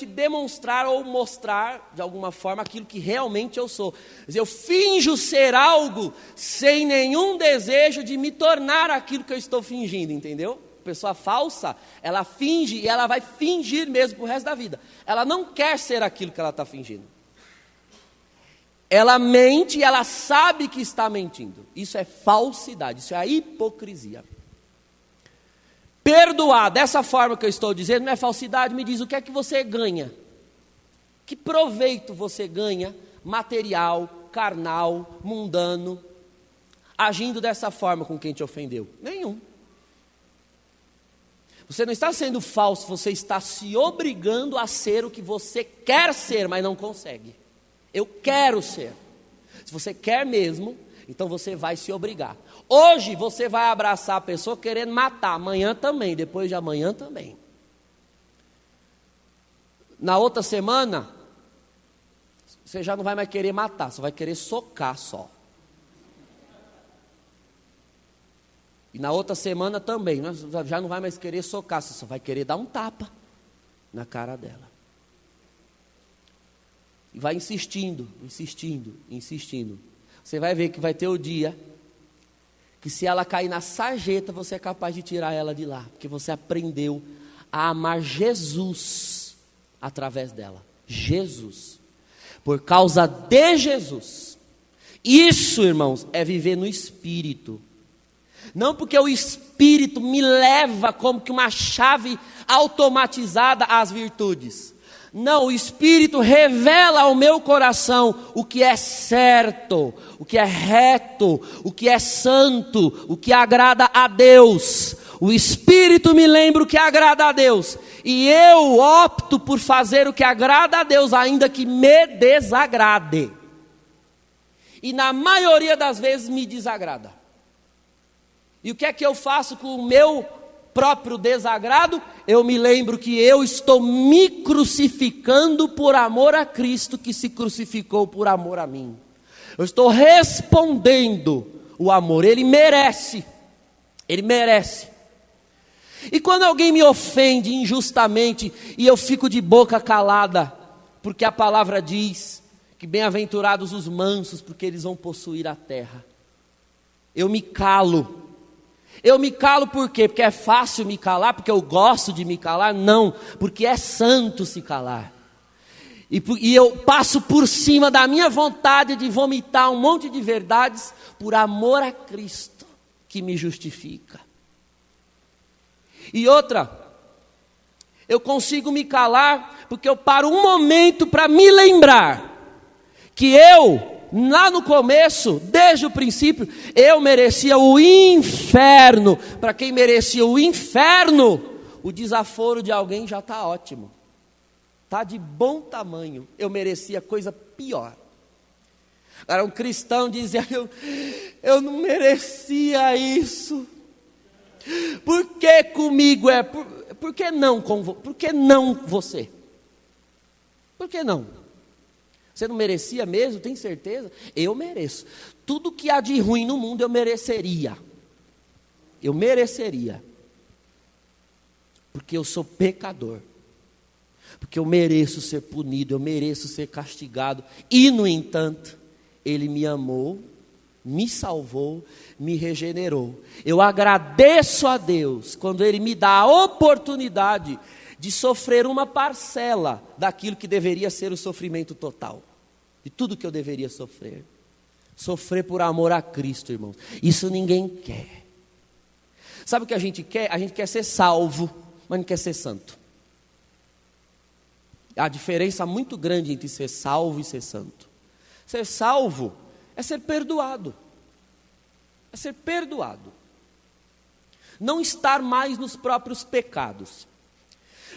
demonstrar ou mostrar de alguma forma aquilo que realmente eu sou. Quer dizer, eu finjo ser algo sem nenhum desejo de me tornar aquilo que eu estou fingindo, entendeu? Pessoa falsa, ela finge e ela vai fingir mesmo pro resto da vida. Ela não quer ser aquilo que ela está fingindo. Ela mente e ela sabe que está mentindo. Isso é falsidade, isso é a hipocrisia. Perdoar dessa forma que eu estou dizendo não é falsidade. Me diz, o que é que você ganha? Que proveito você ganha, material, carnal, mundano, agindo dessa forma com quem te ofendeu? Nenhum. Você não está sendo falso, você está se obrigando a ser o que você quer ser, mas não consegue. Eu quero ser. Se você quer mesmo, então você vai se obrigar. Hoje você vai abraçar a pessoa querendo matar, amanhã também, depois de amanhã também. Na outra semana, você já não vai mais querer matar, você vai querer socar só. E na outra semana também, já não vai mais querer socar, você só vai querer dar um tapa na cara dela. E vai insistindo. Você vai ver que vai ter o dia que se ela cair na sarjeta, você é capaz de tirar ela de lá. Porque você aprendeu a amar Jesus através dela. Jesus. Por causa de Jesus. Isso, irmãos, é viver no Espírito. Não porque o Espírito me leva como que uma chave automatizada às virtudes. Não, o Espírito revela ao meu coração o que é certo, o que é reto, o que é santo, o que agrada a Deus. O Espírito me lembra o que agrada a Deus. E eu opto por fazer o que agrada a Deus, ainda que me desagrade. E na maioria das vezes me desagrada. E o que é que eu faço com o meu próprio desagrado? Eu me lembro que eu estou me crucificando por amor a Cristo, que se crucificou por amor a mim. Eu estou respondendo o amor, Ele merece. E quando alguém me ofende injustamente, e eu fico de boca calada, porque a palavra diz que bem-aventurados os mansos, porque eles vão possuir a terra. Eu me calo. Eu me calo por quê? Porque é fácil me calar, porque eu gosto de me calar? Não, porque é santo se calar. E eu passo por cima da minha vontade de vomitar um monte de verdades por amor a Cristo, que me justifica. E outra, eu consigo me calar porque eu paro um momento para me lembrar que lá no começo, desde o princípio, eu merecia o inferno. Para quem merecia o inferno, o desaforo de alguém já está ótimo. Está de bom tamanho. Eu merecia coisa pior. Agora um cristão dizia, eu não merecia isso. Por que comigo é? Por que não por que não você? Por que não? Você não merecia mesmo? Tem certeza? Eu mereço. Tudo que há de ruim no mundo eu mereceria. Eu mereceria. Porque eu sou pecador. Porque eu mereço ser punido, eu mereço ser castigado. E, no entanto, Ele me amou, me salvou, me regenerou. Eu agradeço a Deus quando Ele me dá a oportunidade de sofrer uma parcela daquilo que deveria ser o sofrimento total. De tudo que eu deveria sofrer. Sofrer por amor a Cristo, irmãos. Isso ninguém quer. Sabe o que a gente quer? A gente quer ser salvo, mas não quer ser santo. Há diferença muito grande entre ser salvo e ser santo. Ser salvo é ser perdoado. É ser perdoado. Não estar mais nos próprios pecados.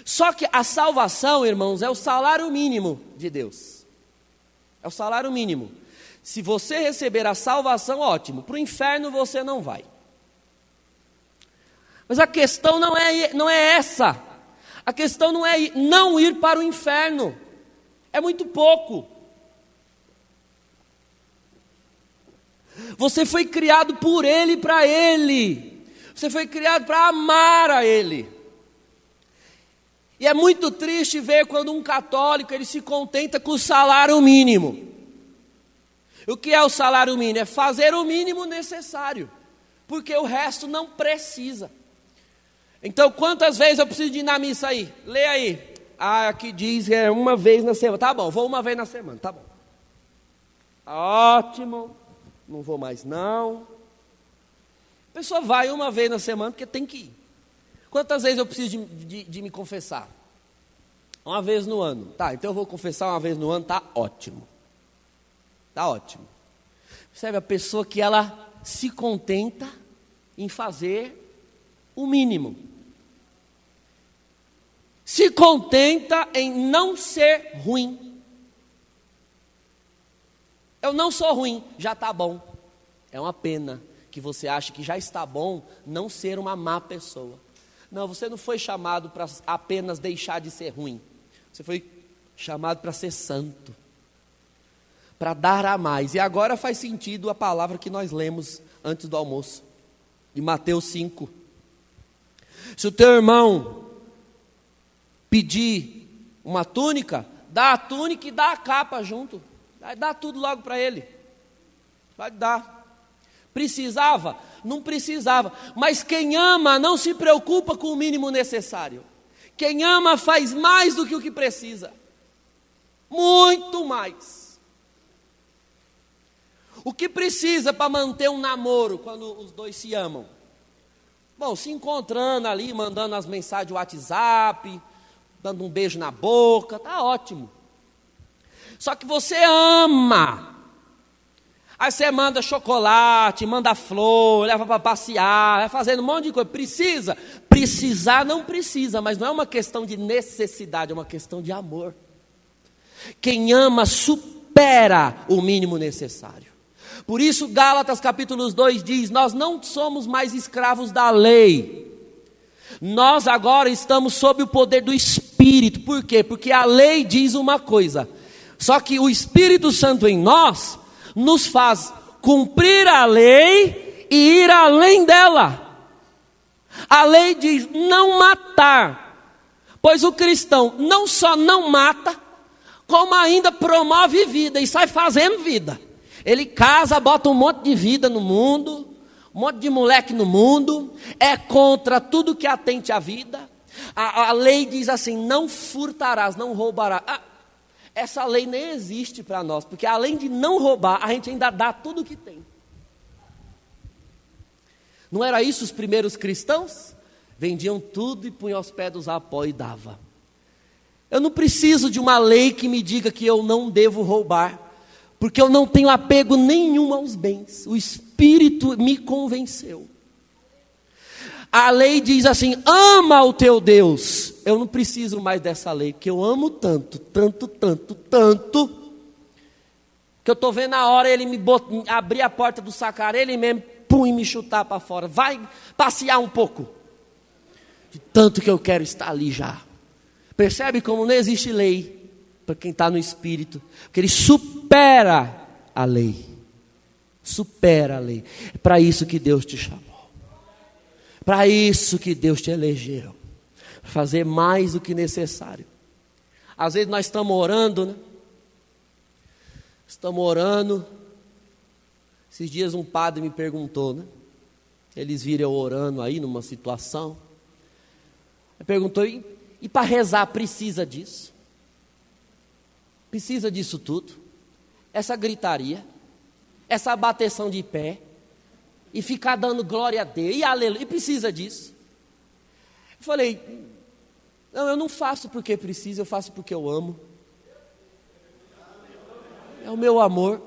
Só que a salvação, irmãos, é o salário mínimo de Deus. É o salário mínimo. Se você receber a salvação, ótimo. Para o inferno você não vai. Mas a questão não é essa. A questão não é não ir para o inferno. É muito pouco. Você foi criado por Ele e para Ele. Você foi criado para amar a Ele. E é muito triste ver quando um católico ele se contenta com o salário mínimo. O que é o salário mínimo? É fazer o mínimo necessário, porque o resto não precisa. Então, quantas vezes eu preciso de ir na missa aí? Lê aí. Aqui diz que é uma vez na semana. Tá bom, vou uma vez na semana, tá bom. Ótimo, não vou mais não. A pessoa vai uma vez na semana porque tem que ir. Quantas vezes eu preciso de me confessar? Uma vez no ano. Tá, então eu vou confessar uma vez no ano, tá ótimo. Tá ótimo. Percebe, a pessoa que ela se contenta em fazer o mínimo. Se contenta em não ser ruim. Eu não sou ruim, já está bom. É uma pena que você ache que já está bom não ser uma má pessoa. Não, você não foi chamado para apenas deixar de ser ruim. Você foi chamado para ser santo. Para dar a mais. E agora faz sentido a palavra que nós lemos antes do almoço. De Mateus 5. Se o teu irmão pedir uma túnica, dá a túnica e dá a capa junto. Vai dar tudo logo para ele. Vai dar. Precisava? Não precisava. Mas quem ama não se preocupa com o mínimo necessário. Quem ama faz mais do que o que precisa. Muito mais. O que precisa para manter um namoro quando os dois se amam? Bom, se encontrando ali, mandando as mensagens de WhatsApp, dando um beijo na boca, tá ótimo. Só que você ama. Aí você manda chocolate, manda flor, leva para passear, vai fazendo um monte de coisa. Precisa? Precisar não precisa, mas não é uma questão de necessidade, é uma questão de amor. Quem ama supera o mínimo necessário. Por isso Gálatas capítulo 2 diz, nós não somos mais escravos da lei. Nós agora estamos sob o poder do Espírito. Por quê? Porque a lei diz uma coisa. Só que o Espírito Santo em nós nos faz cumprir a lei e ir além dela. A lei diz não matar, pois o cristão não só não mata, como ainda promove vida e sai fazendo vida. Ele casa, bota um monte de vida no mundo, um monte de moleque no mundo, é contra tudo que atente à vida. A lei diz assim, não furtarás, não roubarás. Essa lei nem existe para nós, porque além de não roubar, a gente ainda dá tudo o que tem. Não era isso os primeiros cristãos? Vendiam tudo e punham aos pés dos apóstolos e dava. Eu não preciso de uma lei que me diga que eu não devo roubar, porque eu não tenho apego nenhum aos bens. O Espírito me convenceu. A lei diz assim, ama o teu Deus. Eu não preciso mais dessa lei, que eu amo tanto, tanto, tanto, tanto, que eu estou vendo a hora ele me abrir a porta do sacar, ele mesmo, pum, e me chutar para fora. Vai passear um pouco. De tanto que eu quero estar ali já. Percebe como não existe lei para quem está no Espírito? Porque ele supera a lei. Supera a lei. É para isso que Deus te chamou. Para isso que Deus te elegeu. Fazer mais do que necessário. Às vezes nós estamos orando, né? Estamos orando. Esses dias um padre me perguntou, né? Eles viram eu orando aí numa situação. Ele perguntou, e para rezar precisa disso? Precisa disso tudo? Essa gritaria? Essa bateção de pé? E ficar dando glória a Deus, e aleluia, e precisa disso? Eu falei, não, eu não faço porque precisa, eu faço porque eu amo. É o meu amor.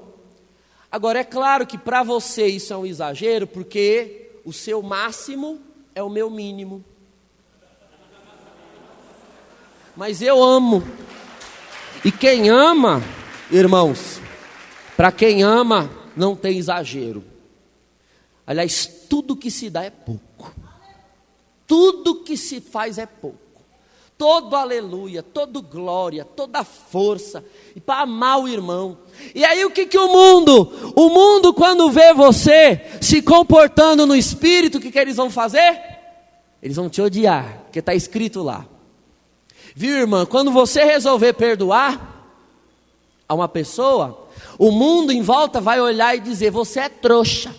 Agora é claro que para você isso é um exagero, porque o seu máximo é o meu mínimo. Mas eu amo. E quem ama, irmãos, para quem ama não tem exagero. Aliás, tudo que se dá é pouco. Tudo que se faz é pouco. todo aleluia, todo glória, toda força, e para amar o irmão. E aí o que o mundo quando vê você se comportando no espírito, o que eles vão fazer? Eles vão te odiar, porque está escrito lá. Viu, irmã, quando você resolver perdoar a uma pessoa, o mundo em volta vai olhar e dizer, você é trouxa,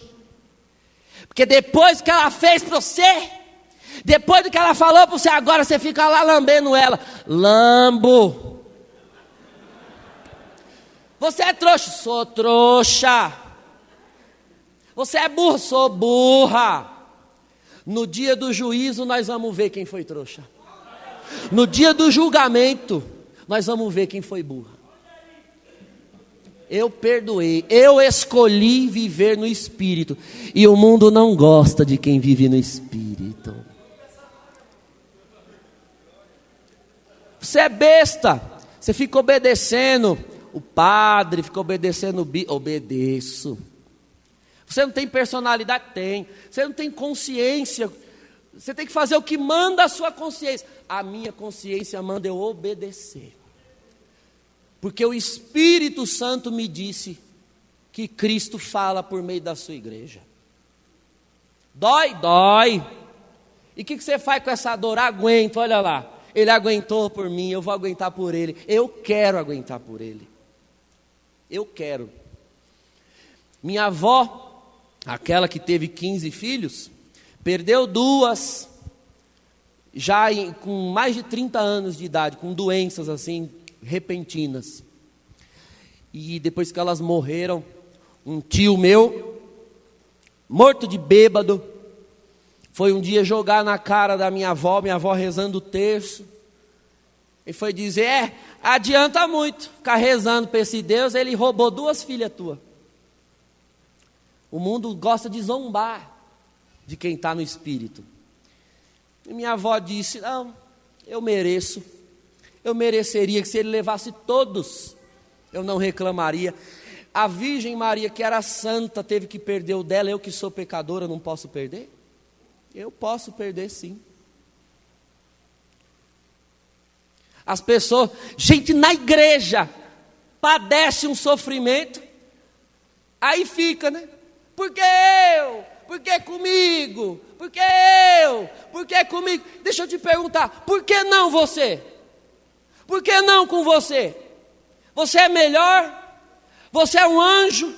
porque depois que ela fez para você, depois do que ela falou para você, agora você fica lá lambendo ela. Lambo. Você é trouxa? Sou trouxa. Você é burro? Sou burra. No dia do juízo nós vamos ver quem foi trouxa. No dia do julgamento nós vamos ver quem foi burra. Eu perdoei, eu escolhi viver no Espírito. E o mundo não gosta de quem vive no Espírito. Você é besta, você fica obedecendo o padre, fica obedecendo o obedeço. Você não tem personalidade? Tem. Você não tem consciência, você tem que fazer o que manda a sua consciência. A minha consciência manda eu obedecer. Porque o Espírito Santo me disse que Cristo fala por meio da sua igreja. Dói? Dói. E o que você faz com essa dor? Aguenta, olha lá. Ele aguentou por mim, eu vou aguentar por ele. Eu quero aguentar por ele. Eu quero. Minha avó, aquela que teve 15 filhos, perdeu 2, com mais de 30 anos de idade, com doenças assim, repentinas. E depois que elas morreram, um tio meu, morto de bêbado, foi um dia jogar na cara da minha avó rezando o terço, e foi dizer, adianta muito ficar rezando para esse Deus, ele roubou 2 filhas tuas. O mundo gosta de zombar de quem está no Espírito. E minha avó disse, não, eu mereceria que se ele levasse todos, eu não reclamaria. A Virgem Maria, que era santa, teve que perder o dela, eu que sou pecadora, não posso perder? Eu posso perder sim. As pessoas, gente na igreja, padece um sofrimento, aí fica, né? Porque eu? Porque comigo? Porque eu? Porque comigo? Deixa eu te perguntar, por que não você? Por que não com você? Você é melhor? Você é um anjo?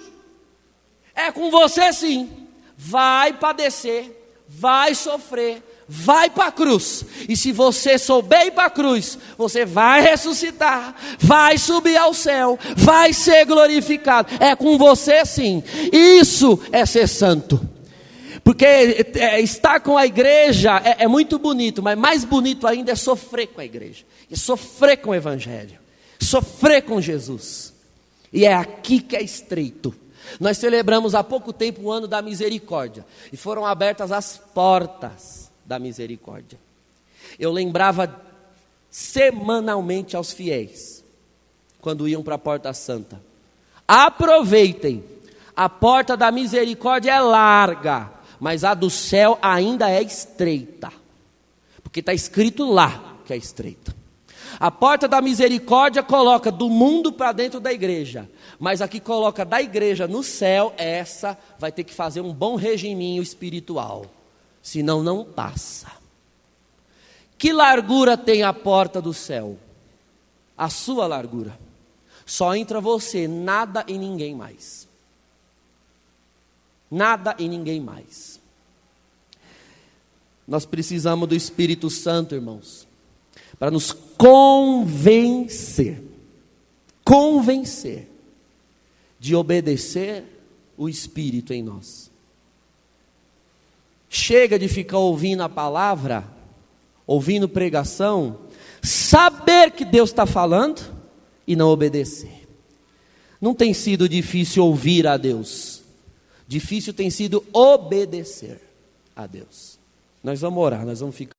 É com você sim. Vai padecer, vai sofrer, vai para a cruz. E se você souber ir para a cruz, você vai ressuscitar, vai subir ao céu, vai ser glorificado. É com você sim. Isso é ser santo. Porque estar com a igreja é muito bonito, mas mais bonito ainda é sofrer com a igreja. E sofrer com o Evangelho. Sofrer com Jesus. E é aqui que é estreito. Nós celebramos há pouco tempo o ano da misericórdia. E foram abertas as portas da misericórdia. Eu lembrava semanalmente aos fiéis, quando iam para a porta santa, aproveitem, a porta da misericórdia é larga, mas a do céu ainda é estreita, porque está escrito lá que é estreita. A porta da misericórdia coloca do mundo para dentro da igreja, mas aqui coloca da igreja no céu. Essa vai ter que fazer um bom regiminho espiritual, senão não passa. Que largura tem a porta do céu? A sua largura. Só entra você, nada e ninguém mais. Nada e ninguém mais. Nós precisamos do Espírito Santo, irmãos, para nos convencer de obedecer o Espírito em nós. Chega de ficar ouvindo a palavra, ouvindo pregação, saber que Deus está falando e não obedecer. Não tem sido difícil ouvir a Deus, difícil tem sido obedecer a Deus. Nós vamos orar, nós vamos ficar.